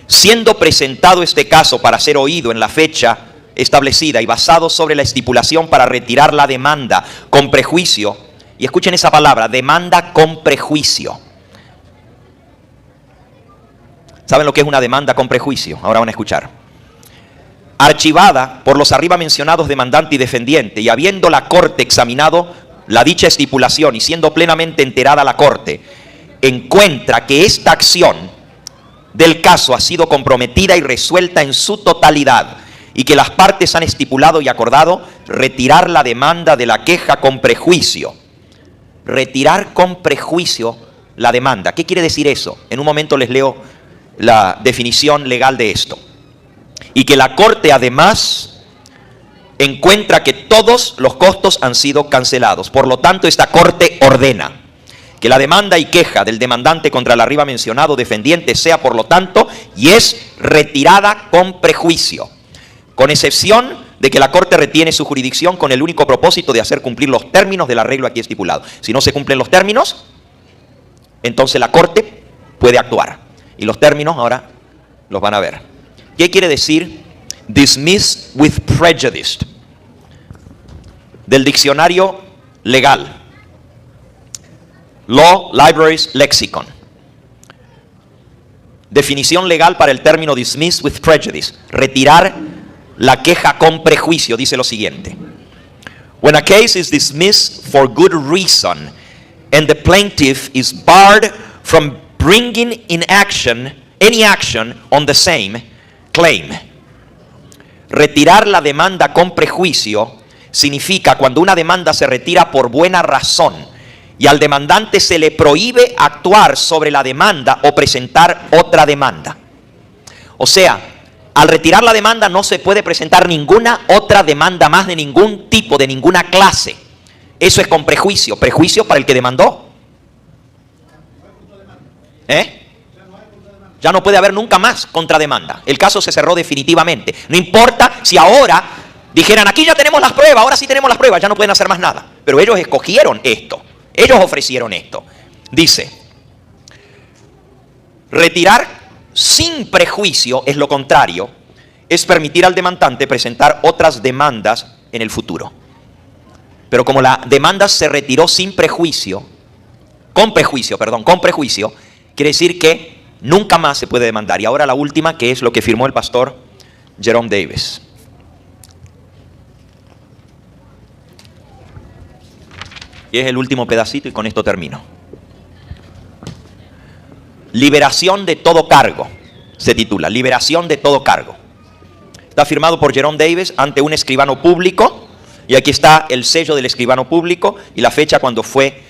Siendo presentado este caso para ser oído en la fecha establecida y basado sobre la estipulación para retirar la demanda con prejuicio, y escuchen esa palabra, demanda con prejuicio. ¿Saben lo que es una demanda con prejuicio? Ahora van a escuchar. Archivada por los arriba mencionados demandante y defendiente, y habiendo la Corte examinado la dicha estipulación y siendo plenamente enterada la Corte, encuentra que esta acción del caso ha sido comprometida y resuelta en su totalidad, y que las partes han estipulado y acordado retirar la demanda de la queja con prejuicio. Retirar con prejuicio la demanda. ¿Qué quiere decir eso? En un momento les leo la definición legal de esto. Y que la Corte además encuentra que todos los costos han sido cancelados. Por lo tanto, esta Corte ordena que la demanda y queja del demandante contra el arriba mencionado defendiente sea, por lo tanto, y es retirada con prejuicio, con excepción de que la Corte retiene su jurisdicción con el único propósito de hacer cumplir los términos del arreglo aquí estipulado. Si no se cumplen los términos, entonces la Corte puede actuar. Y los términos ahora los van a ver. ¿Qué quiere decir dismiss with prejudice? Del diccionario legal. Law Libraries Lexicon. Definición legal para el término dismiss with prejudice. Retirar la queja con prejuicio. Dice lo siguiente. When a case is dismissed for good reason and the plaintiff is barred from bringing in action any action on the same claim. Retirar la demanda con prejuicio significa cuando una demanda se retira por buena razón y al demandante se le prohíbe actuar sobre la demanda o presentar otra demanda. O sea, al retirar la demanda no se puede presentar ninguna otra demanda más de ningún tipo, de ninguna clase. Eso es con prejuicio. Prejuicio para el que demandó. Ya no puede haber nunca más contrademanda. El caso se cerró definitivamente. No importa si ahora dijeran, aquí ya tenemos las pruebas, ahora sí tenemos las pruebas, ya no pueden hacer más nada. Pero ellos escogieron esto. Ellos ofrecieron esto. Dice, retirar sin prejuicio es lo contrario, es permitir al demandante presentar otras demandas en el futuro. Pero como la demanda se retiró sin prejuicio, con prejuicio, quiere decir que nunca más se puede demandar. Y ahora la última, que es lo que firmó el pastor Jerome Davis. Y es el último pedacito y con esto termino. Liberación de todo cargo, se titula, liberación de todo cargo. Está firmado por Jerome Davis ante un escribano público Y aquí está el sello del escribano público y la fecha cuando fue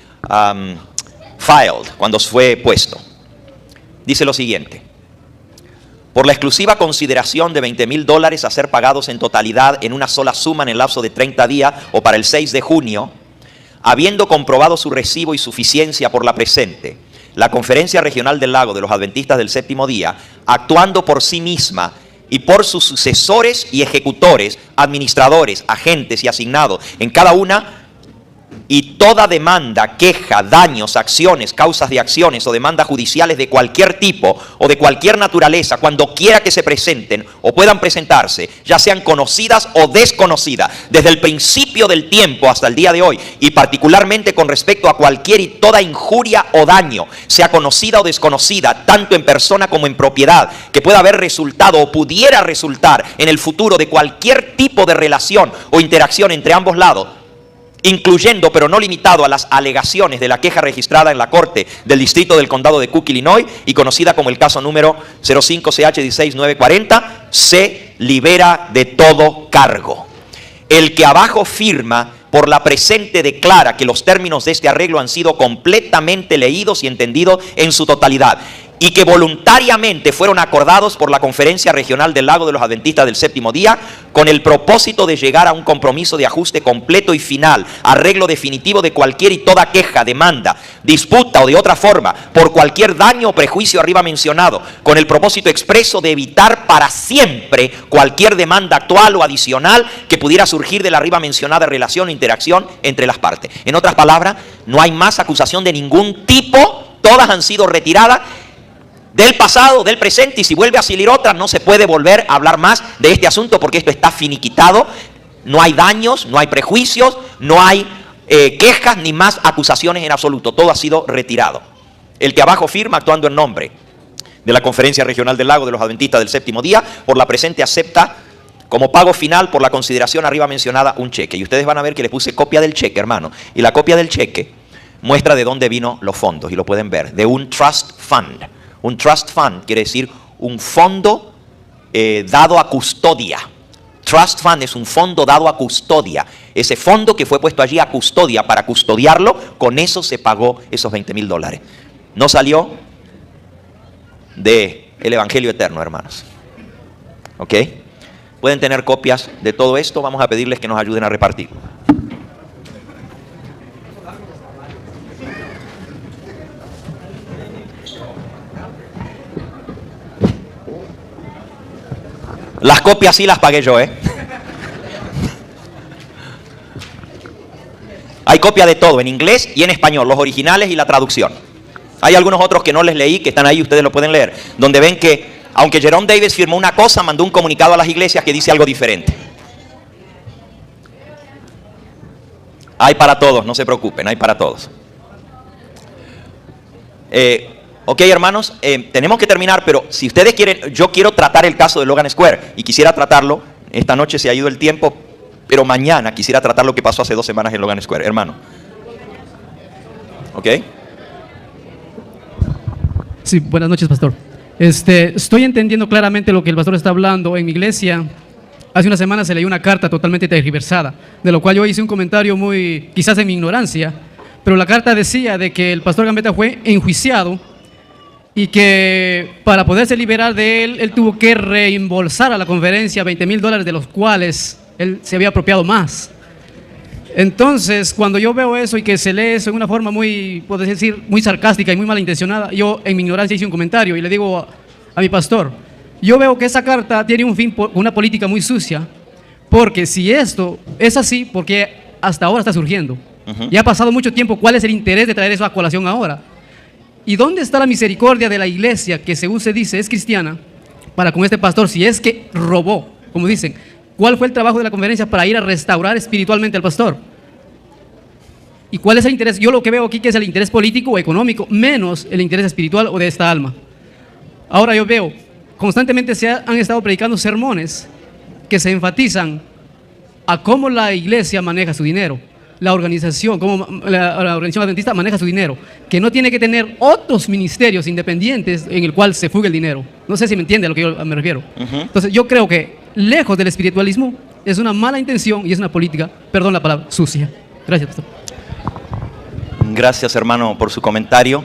filed, cuando fue puesto. Dice lo siguiente: por la exclusiva consideración de $20,000 a ser pagados en totalidad en una sola suma en el lapso de 30 días o para el 6 de junio, habiendo comprobado su recibo y suficiencia por la presente, la Conferencia Regional del Lago de los Adventistas del Séptimo Día, actuando por sí misma y por sus sucesores y ejecutores, administradores, agentes y asignados en cada una, y toda demanda, queja, daños, acciones, causas de acciones o demandas judiciales de cualquier tipo o de cualquier naturaleza, cuando quiera que se presenten o puedan presentarse, ya sean conocidas o desconocidas, desde el principio del tiempo hasta el día de hoy, y particularmente con respecto a cualquier y toda injuria o daño, sea conocida o desconocida, tanto en persona como en propiedad, que pueda haber resultado o pudiera resultar en el futuro de cualquier tipo de relación o interacción entre ambos lados, incluyendo pero no limitado a las alegaciones de la queja registrada en la Corte del Distrito del Condado de Cook, Illinois, y conocida como el caso número 05CH16940, se libera de todo cargo. El que abajo firma por la presente declara que los términos de este arreglo han sido completamente leídos y entendidos en su totalidad, y que voluntariamente fueron acordados por la Conferencia Regional del Lago de los Adventistas del Séptimo Día, con el propósito de llegar a un compromiso de ajuste completo y final, arreglo definitivo de cualquier y toda queja, demanda, disputa o de otra forma, por cualquier daño o prejuicio arriba mencionado, con el propósito expreso de evitar para siempre cualquier demanda actual o adicional que pudiera surgir de la arriba mencionada relación o interacción entre las partes. En otras palabras, no hay más acusación de ningún tipo, todas han sido retiradas del pasado, del presente, y si vuelve a salir otra, no se puede volver a hablar más de este asunto, porque esto está finiquitado. No hay daños, no hay prejuicios, no hay quejas ni más acusaciones en absoluto. Todo ha sido retirado. El que abajo firma, actuando en nombre de la Conferencia Regional del Lago de los Adventistas del Séptimo Día, por la presente acepta como pago final por la consideración arriba mencionada un cheque. Y ustedes van a ver que le puse copia del cheque, hermano. Y la copia del cheque muestra de dónde vino los fondos, y lo pueden ver, de un trust fund. Un trust fund quiere decir un fondo dado a custodia. Trust fund es un fondo dado a custodia. Ese fondo que fue puesto allí a custodia para custodiarlo, con eso se pagó esos $20,000. No salió del Evangelio eterno, hermanos. ¿Ok? Pueden tener copias de todo esto. Vamos a pedirles que nos ayuden a repartir. Las copias sí las pagué yo, Hay copia de todo, en inglés y en español, los originales y la traducción. Hay algunos otros que no les leí, que están ahí, ustedes lo pueden leer, donde ven que, aunque Jerome Davis firmó una cosa, mandó un comunicado a las iglesias que dice algo diferente. Hay para todos, no se preocupen, hay para todos. Ok, hermanos, tenemos que terminar, pero si ustedes quieren, yo quiero tratar el caso de Logan Square y quisiera tratarlo. Esta noche se ha ido el tiempo, pero mañana quisiera tratar lo que pasó hace 2 semanas en Logan Square, hermano. ¿Ok? Sí, buenas noches, pastor. Estoy entendiendo claramente lo que el pastor está hablando. En mi iglesia, hace una semana se leyó una carta totalmente tergiversada, de lo cual yo hice un comentario muy, quizás en mi ignorancia, pero la carta decía de que el pastor Gambetta fue enjuiciado y que para poderse liberar de él tuvo que reembolsar a la conferencia $20,000, de los cuales él se había apropiado más. Entonces, cuando yo veo eso y que se lee eso en una forma muy, puedo decir, muy sarcástica y muy malintencionada, yo en mi ignorancia hice un comentario y le digo a mi pastor, yo veo que esa carta tiene un fin, una política muy sucia, porque si esto es así, porque hasta ahora está surgiendo, ya ha pasado mucho tiempo, ¿cuál es el interés de traer eso a colación ahora? ¿Y dónde está la misericordia de la iglesia, que según se dice es cristiana, para con este pastor, si es que robó, como dicen? ¿Cuál fue el trabajo de la conferencia para ir a restaurar espiritualmente al pastor? ¿Y cuál es el interés? Yo lo que veo aquí que es el interés político o económico, menos el interés espiritual o de esta alma. Ahora yo veo, constantemente han estado predicando sermones que se enfatizan a cómo la iglesia maneja su dinero. La organización, cómo la organización adventista maneja su dinero, que no tiene que tener otros ministerios independientes en el cual se fugue el dinero. No sé si me entiende a lo que yo me refiero. Entonces yo creo que lejos del espiritualismo es una mala intención y es una política, perdón la palabra, sucia. Gracias, pastor. Gracias, hermano, por su comentario.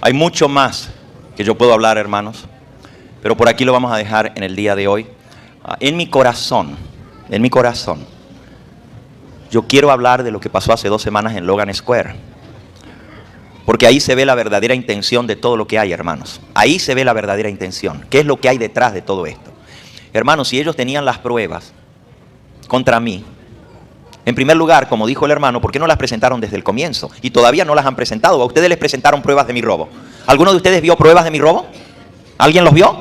Hay mucho más que yo puedo hablar, hermanos, pero por aquí lo vamos a dejar en el día de hoy. En mi corazón, yo quiero hablar de lo que pasó hace 2 semanas en Logan Square. Porque ahí se ve la verdadera intención de todo lo que hay, hermanos. Ahí se ve la verdadera intención. ¿Qué es lo que hay detrás de todo esto? Hermanos, si ellos tenían las pruebas contra mí, en primer lugar, como dijo el hermano, ¿por qué no las presentaron desde el comienzo? Y todavía no las han presentado. ¿A ustedes les presentaron pruebas de mi robo? ¿Alguno de ustedes vio pruebas de mi robo? ¿Alguien los vio?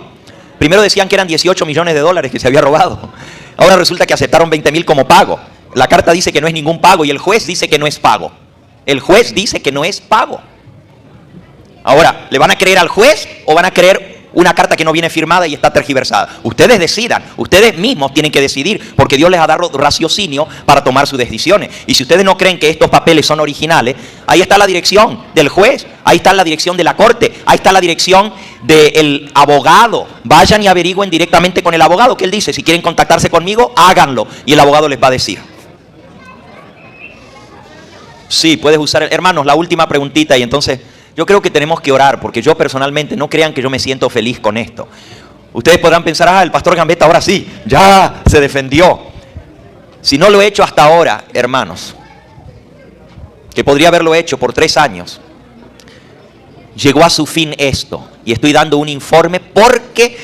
Primero decían que eran 18 millones de dólares que se había robado. Ahora resulta que aceptaron 20,000 como pago. La carta dice que no es ningún pago y el juez dice que no es pago. El juez dice que no es pago. Ahora, ¿le van a creer al juez o van a creer una carta que no viene firmada y está tergiversada? Ustedes decidan, ustedes mismos tienen que decidir, porque Dios les ha dado raciocinio para tomar sus decisiones. Y si ustedes no creen que estos papeles son originales, ahí está la dirección del juez, ahí está la dirección de la corte, ahí está la dirección del abogado. Vayan y averigüen directamente con el abogado, que él dice, si quieren contactarse conmigo, háganlo, y el abogado les va a decir. Sí, puedes usar, hermanos, la última preguntita y entonces yo creo que tenemos que orar, porque yo personalmente, no crean que yo me siento feliz con esto. Ustedes podrán pensar, el pastor Gambetta ahora sí, ya se defendió. Si no lo he hecho hasta ahora, hermanos, que podría haberlo hecho por 3 años, llegó a su fin esto, y estoy dando un informe porque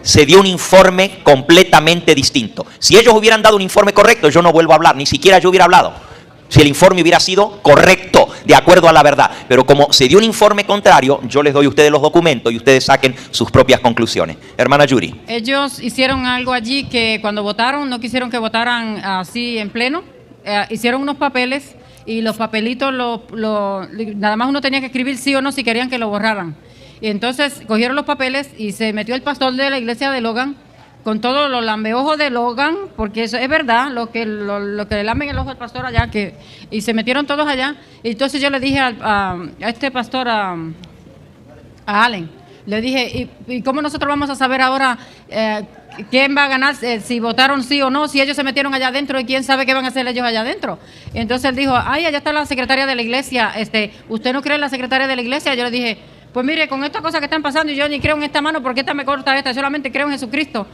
se dio un informe completamente distinto. Si ellos hubieran dado un informe correcto, yo no vuelvo a hablar, ni siquiera yo hubiera hablado. Si el informe hubiera sido correcto, de acuerdo a la verdad. Pero como se dio un informe contrario, yo les doy a ustedes los documentos y ustedes saquen sus propias conclusiones. Hermana Yuri. Ellos hicieron algo allí que cuando votaron, no quisieron que votaran así en pleno. Hicieron unos papeles y los papelitos, nada más uno tenía que escribir sí o no si querían que lo borraran. Y entonces cogieron los papeles y se metió el pastor de la iglesia de Logan con todos los lambeojos de Logan, porque eso es verdad, lo que le lamben el ojo al pastor allá, y se metieron todos allá. Y entonces yo le dije a este pastor, a Allen, le dije, ¿y cómo nosotros vamos a saber ahora quién va a ganar, si votaron sí o no, si ellos se metieron allá adentro y quién sabe qué van a hacer ellos allá adentro? Y entonces él dijo, allá está la secretaria de la iglesia, ¿usted no cree en la secretaria de la iglesia? Yo le dije, pues mire, con estas cosas que están pasando, yo ni creo en esta mano porque esta me corta esta, solamente creo en Jesucristo.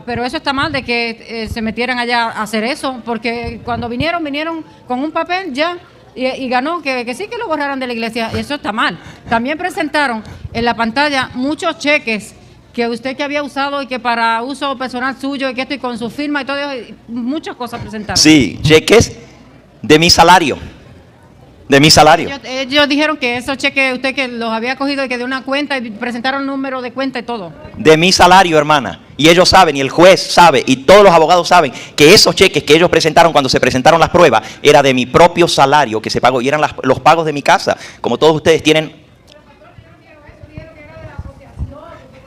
Pero eso está mal de que se metieran allá a hacer eso, porque cuando vinieron con un papel ya y ganó que sí que lo borraran de la iglesia, y eso está mal. También presentaron en la pantalla muchos cheques que usted que había usado y que para uso personal suyo y que esto y con su firma y todo, muchas cosas presentaron. Sí, cheques de mi salario. De mi salario. Ellos dijeron que esos cheques usted que los había cogido y que de una cuenta y presentaron número de cuenta y todo. De mi salario, hermana. Y ellos saben, y el juez sabe, y todos los abogados saben que esos cheques que ellos presentaron cuando se presentaron las pruebas era de mi propio salario que se pagó y eran los pagos de mi casa. Como todos ustedes tienen.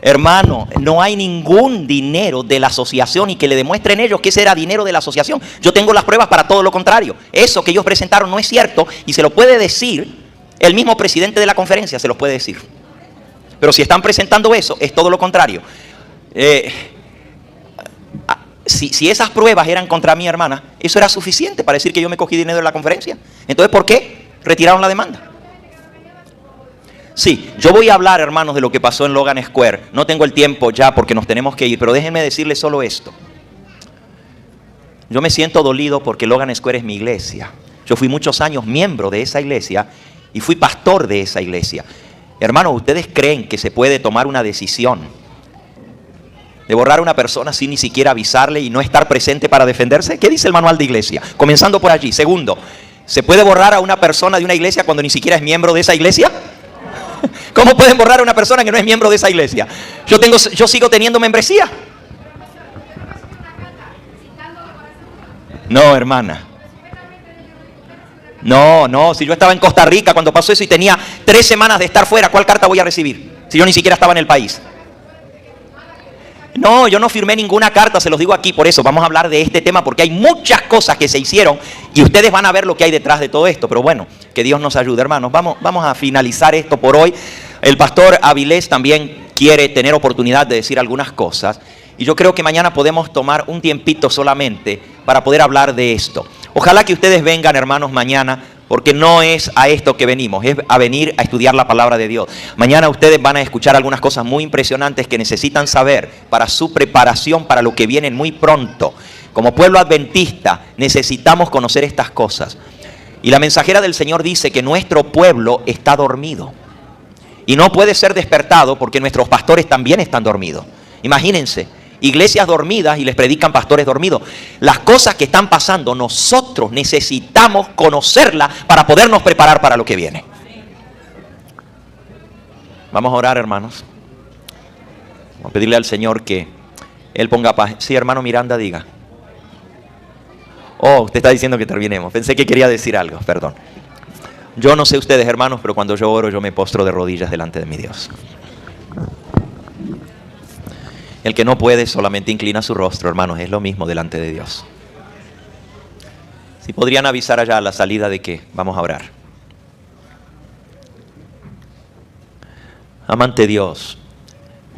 Hermano, no hay ningún dinero de la asociación y que le demuestren ellos que ese era dinero de la asociación. Yo tengo las pruebas para todo lo contrario. Eso que ellos presentaron no es cierto y se lo puede decir el mismo presidente de la conferencia, se los puede decir. Pero si están presentando eso, es todo lo contrario. Si esas pruebas eran contra mi hermana, eso era suficiente para decir que yo me cogí dinero de la conferencia. Entonces, ¿por qué retiraron la demanda? Sí, yo voy a hablar, hermanos, de lo que pasó en Logan Square. No tengo el tiempo ya porque nos tenemos que ir, pero déjenme decirles solo esto. Yo me siento dolido porque Logan Square es mi iglesia. Yo fui muchos años miembro de esa iglesia y fui pastor de esa iglesia. Hermanos, ¿ustedes creen que se puede tomar una decisión de borrar a una persona sin ni siquiera avisarle y no estar presente para defenderse? ¿Qué dice el manual de iglesia? Comenzando por allí. Segundo, ¿se puede borrar a una persona de una iglesia cuando ni siquiera es miembro de esa iglesia? ¿Cómo pueden borrar a una persona que no es miembro de esa iglesia? Yo sigo teniendo membresía. No, hermana. No, si yo estaba en Costa Rica cuando pasó eso y tenía 3 semanas de estar fuera, ¿cuál carta voy a recibir? Si yo ni siquiera estaba en el país. No, yo no firmé ninguna carta, se los digo aquí, por eso vamos a hablar de este tema, porque hay muchas cosas que se hicieron y ustedes van a ver lo que hay detrás de todo esto. Pero bueno, que Dios nos ayude, hermanos. Vamos a finalizar esto por hoy. El pastor Avilés también quiere tener oportunidad de decir algunas cosas. Y yo creo que mañana podemos tomar un tiempito solamente para poder hablar de esto. Ojalá que ustedes vengan, hermanos, mañana, porque no es a esto que venimos, es a venir a estudiar la palabra de Dios. Mañana ustedes van a escuchar algunas cosas muy impresionantes que necesitan saber para su preparación para lo que viene muy pronto. Como pueblo adventista necesitamos conocer estas cosas. Y la mensajera del Señor dice que nuestro pueblo está dormido. Y no puede ser despertado porque nuestros pastores también están dormidos. Imagínense, iglesias dormidas y les predican pastores dormidos. Las cosas que están pasando, nosotros necesitamos conocerlas para podernos preparar para lo que viene. Vamos a orar, hermanos. Vamos a pedirle al Señor que Él ponga paz. Sí, hermano Miranda, diga. Oh, usted está diciendo que terminemos. Pensé que quería decir algo, perdón. Yo no sé ustedes, hermanos, pero cuando yo oro, yo me postro de rodillas delante de mi Dios. El que no puede solamente inclina su rostro, hermanos, es lo mismo delante de Dios. Si podrían avisar allá a la salida de que vamos a orar. Amante Dios,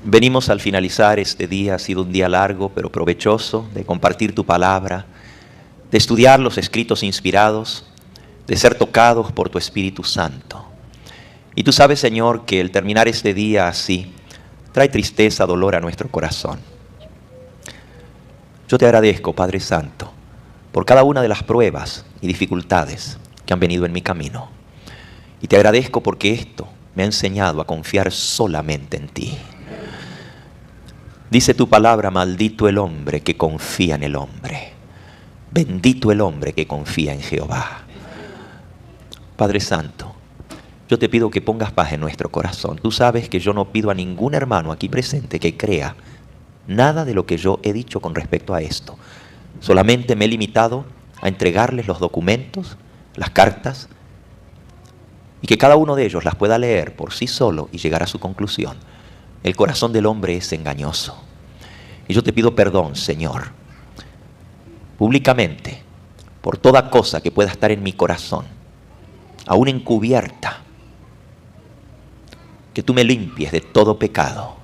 venimos al finalizar este día, ha sido un día largo pero provechoso, de compartir tu palabra, de estudiar los escritos inspirados, de ser tocados por tu Espíritu Santo. Y tú sabes, Señor, que el terminar este día así trae tristeza, dolor a nuestro corazón. Yo te agradezco, Padre Santo, por cada una de las pruebas y dificultades que han venido en mi camino. Y te agradezco porque esto me ha enseñado a confiar solamente en ti. Dice tu palabra, maldito el hombre que confía en el hombre. Bendito el hombre que confía en Jehová. Padre Santo, yo te pido que pongas paz en nuestro corazón. Tú sabes que yo no pido a ningún hermano aquí presente que crea nada de lo que yo he dicho con respecto a esto. Solamente me he limitado a entregarles los documentos, las cartas, y que cada uno de ellos las pueda leer por sí solo y llegar a su conclusión. El corazón del hombre es engañoso. Y yo te pido perdón, Señor, públicamente, por toda cosa que pueda estar en mi corazón, aún encubierta, que tú me limpies de todo pecado.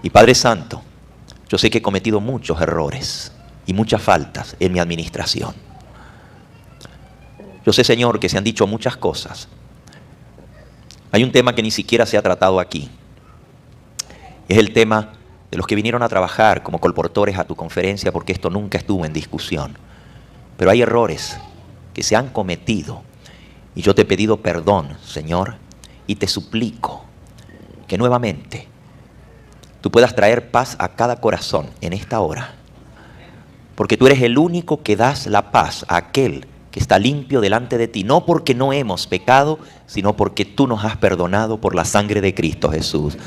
Y Padre Santo, yo sé que he cometido muchos errores y muchas faltas en mi administración. Yo sé, Señor, que se han dicho muchas cosas. Hay un tema que ni siquiera se ha tratado aquí. Es el tema de los que vinieron a trabajar como colportores a tu conferencia, porque esto nunca estuvo en discusión. Pero hay errores que se han cometido. Y yo te he pedido perdón, Señor, y te suplico que nuevamente tú puedas traer paz a cada corazón en esta hora. Porque tú eres el único que das la paz a aquel que está limpio delante de ti. No porque no hemos pecado, sino porque tú nos has perdonado por la sangre de Cristo Jesús.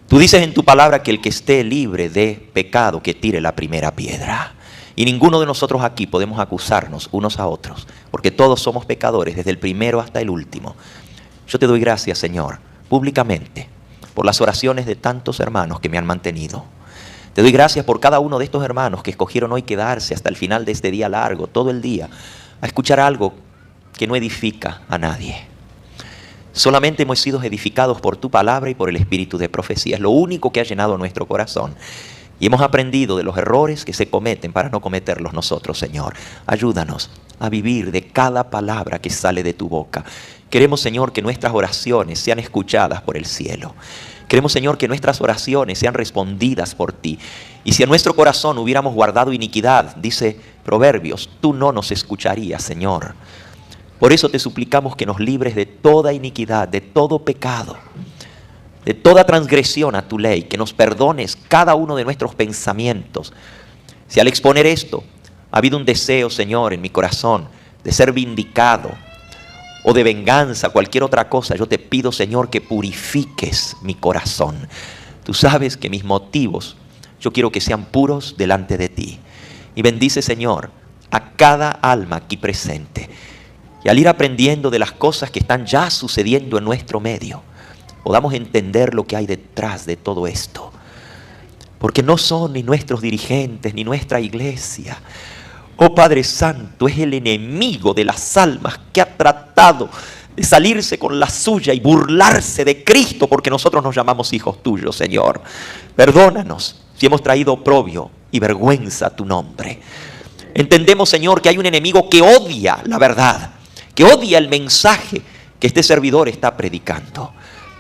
Tú dices en tu palabra que el que esté libre de pecado, que tire la primera piedra. Y ninguno de nosotros aquí podemos acusarnos unos a otros, porque todos somos pecadores, desde el primero hasta el último. Yo te doy gracias, Señor, públicamente, por las oraciones de tantos hermanos que me han mantenido. Te doy gracias por cada uno de estos hermanos que escogieron hoy quedarse hasta el final de este día largo, todo el día, a escuchar algo que no edifica a nadie. Solamente hemos sido edificados por tu palabra y por el espíritu de profecía. Es lo único que ha llenado nuestro corazón. Y hemos aprendido de los errores que se cometen para no cometerlos nosotros, Señor. Ayúdanos a vivir de cada palabra que sale de tu boca. Queremos, Señor, que nuestras oraciones sean escuchadas por el cielo. Queremos, Señor, que nuestras oraciones sean respondidas por ti. Y si en nuestro corazón hubiéramos guardado iniquidad, dice Proverbios, tú no nos escucharías, Señor. Por eso te suplicamos que nos libres de toda iniquidad, de todo pecado, de toda transgresión a tu ley, que nos perdones cada uno de nuestros pensamientos. Si al exponer esto ha habido un deseo, Señor, en mi corazón de ser vindicado o de venganza, cualquier otra cosa, yo te pido, Señor, que purifiques mi corazón. Tú sabes que mis motivos, yo quiero que sean puros delante de ti. Y bendice, Señor, a cada alma aquí presente. Y al ir aprendiendo de las cosas que están ya sucediendo en nuestro medio, podamos entender lo que hay detrás de todo esto. Porque no son ni nuestros dirigentes, ni nuestra iglesia. Oh Padre Santo, es el enemigo de las almas que ha tratado de salirse con la suya y burlarse de Cristo porque nosotros nos llamamos hijos tuyos, Señor. Perdónanos si hemos traído oprobio y vergüenza a tu nombre. Entendemos, Señor, que hay un enemigo que odia la verdad, que odia el mensaje que este servidor está predicando.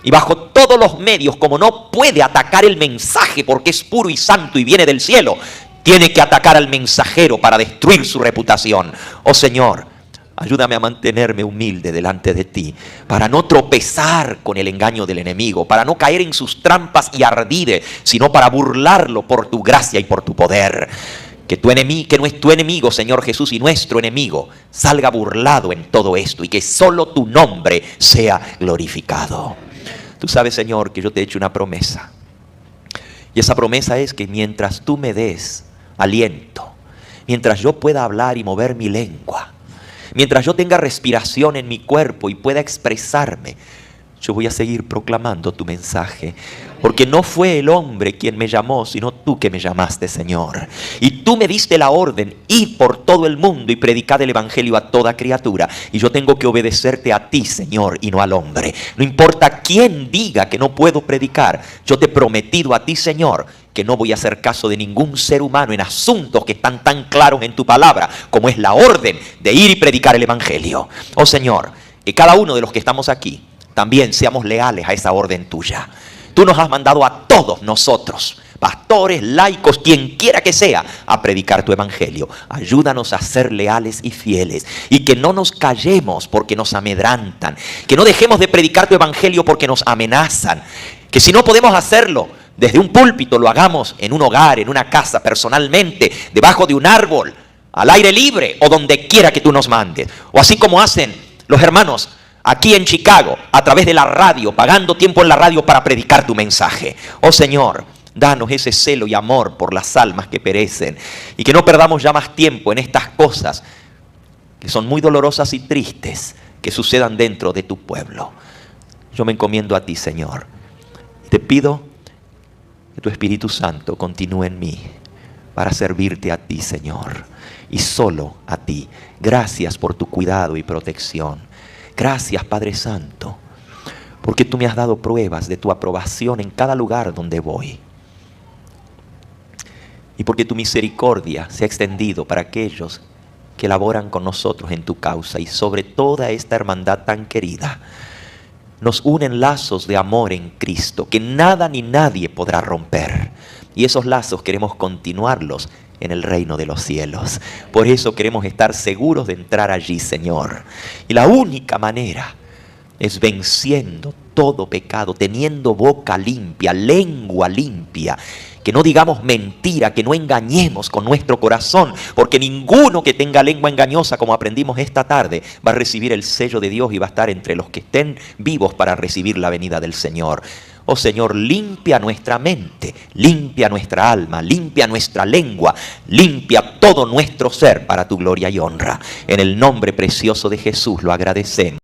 Y bajo todos los medios, como no puede atacar el mensaje porque es puro y santo y viene del cielo, tiene que atacar al mensajero para destruir su reputación. Oh Señor, ayúdame a mantenerme humilde delante de ti, para no tropezar con el engaño del enemigo, para no caer en sus trampas y ardides, sino para burlarlo por tu gracia y por tu poder. Que nuestro enemigo, Señor Jesús, y nuestro enemigo salga burlado en todo esto y que solo tu nombre sea glorificado. Tú sabes, Señor, que yo te he hecho una promesa. Y esa promesa es que mientras tú me des aliento, mientras yo pueda hablar y mover mi lengua, mientras yo tenga respiración en mi cuerpo y pueda expresarme, yo voy a seguir proclamando tu mensaje. Porque no fue el hombre quien me llamó, sino tú que me llamaste, Señor. Y tú me diste la orden, id por todo el mundo y predicad el evangelio a toda criatura. Y yo tengo que obedecerte a ti, Señor, y no al hombre. No importa quién diga que no puedo predicar, yo te he prometido a ti, Señor, que no voy a hacer caso de ningún ser humano en asuntos que están tan claros en tu palabra, como es la orden de ir y predicar el evangelio. Oh Señor, que cada uno de los que estamos aquí también seamos leales a esa orden tuya. Tú nos has mandado a todos nosotros, pastores, laicos, quien quiera que sea, a predicar tu evangelio. Ayúdanos a ser leales y fieles y que no nos callemos porque nos amedrantan, que no dejemos de predicar tu evangelio porque nos amenazan, que si no podemos hacerlo desde un púlpito, lo hagamos en un hogar, en una casa, personalmente, debajo de un árbol, al aire libre o donde quiera que tú nos mandes. O así como hacen los hermanos aquí en Chicago, a través de la radio, pagando tiempo en la radio para predicar tu mensaje. Oh Señor, danos ese celo y amor por las almas que perecen y que no perdamos ya más tiempo en estas cosas que son muy dolorosas y tristes que sucedan dentro de tu pueblo. Yo me encomiendo a ti, Señor. Te pido que tu Espíritu Santo continúe en mí para servirte a ti, Señor, y solo a ti. Gracias por tu cuidado y protección. Gracias, Padre Santo, porque tú me has dado pruebas de tu aprobación en cada lugar donde voy. Y porque tu misericordia se ha extendido para aquellos que laboran con nosotros en tu causa. Y sobre toda esta hermandad tan querida, nos unen lazos de amor en Cristo que nada ni nadie podrá romper. Y esos lazos queremos continuarlos en el reino de los cielos. Por eso queremos estar seguros de entrar allí, Señor. Y la única manera es venciendo todo pecado, teniendo boca limpia, lengua limpia, que no digamos mentira, que no engañemos con nuestro corazón, porque ninguno que tenga lengua engañosa, como aprendimos esta tarde, va a recibir el sello de Dios y va a estar entre los que estén vivos para recibir la venida del Señor. Oh Señor, limpia nuestra mente, limpia nuestra alma, limpia nuestra lengua, limpia todo nuestro ser para tu gloria y honra. En el nombre precioso de Jesús lo agradecemos.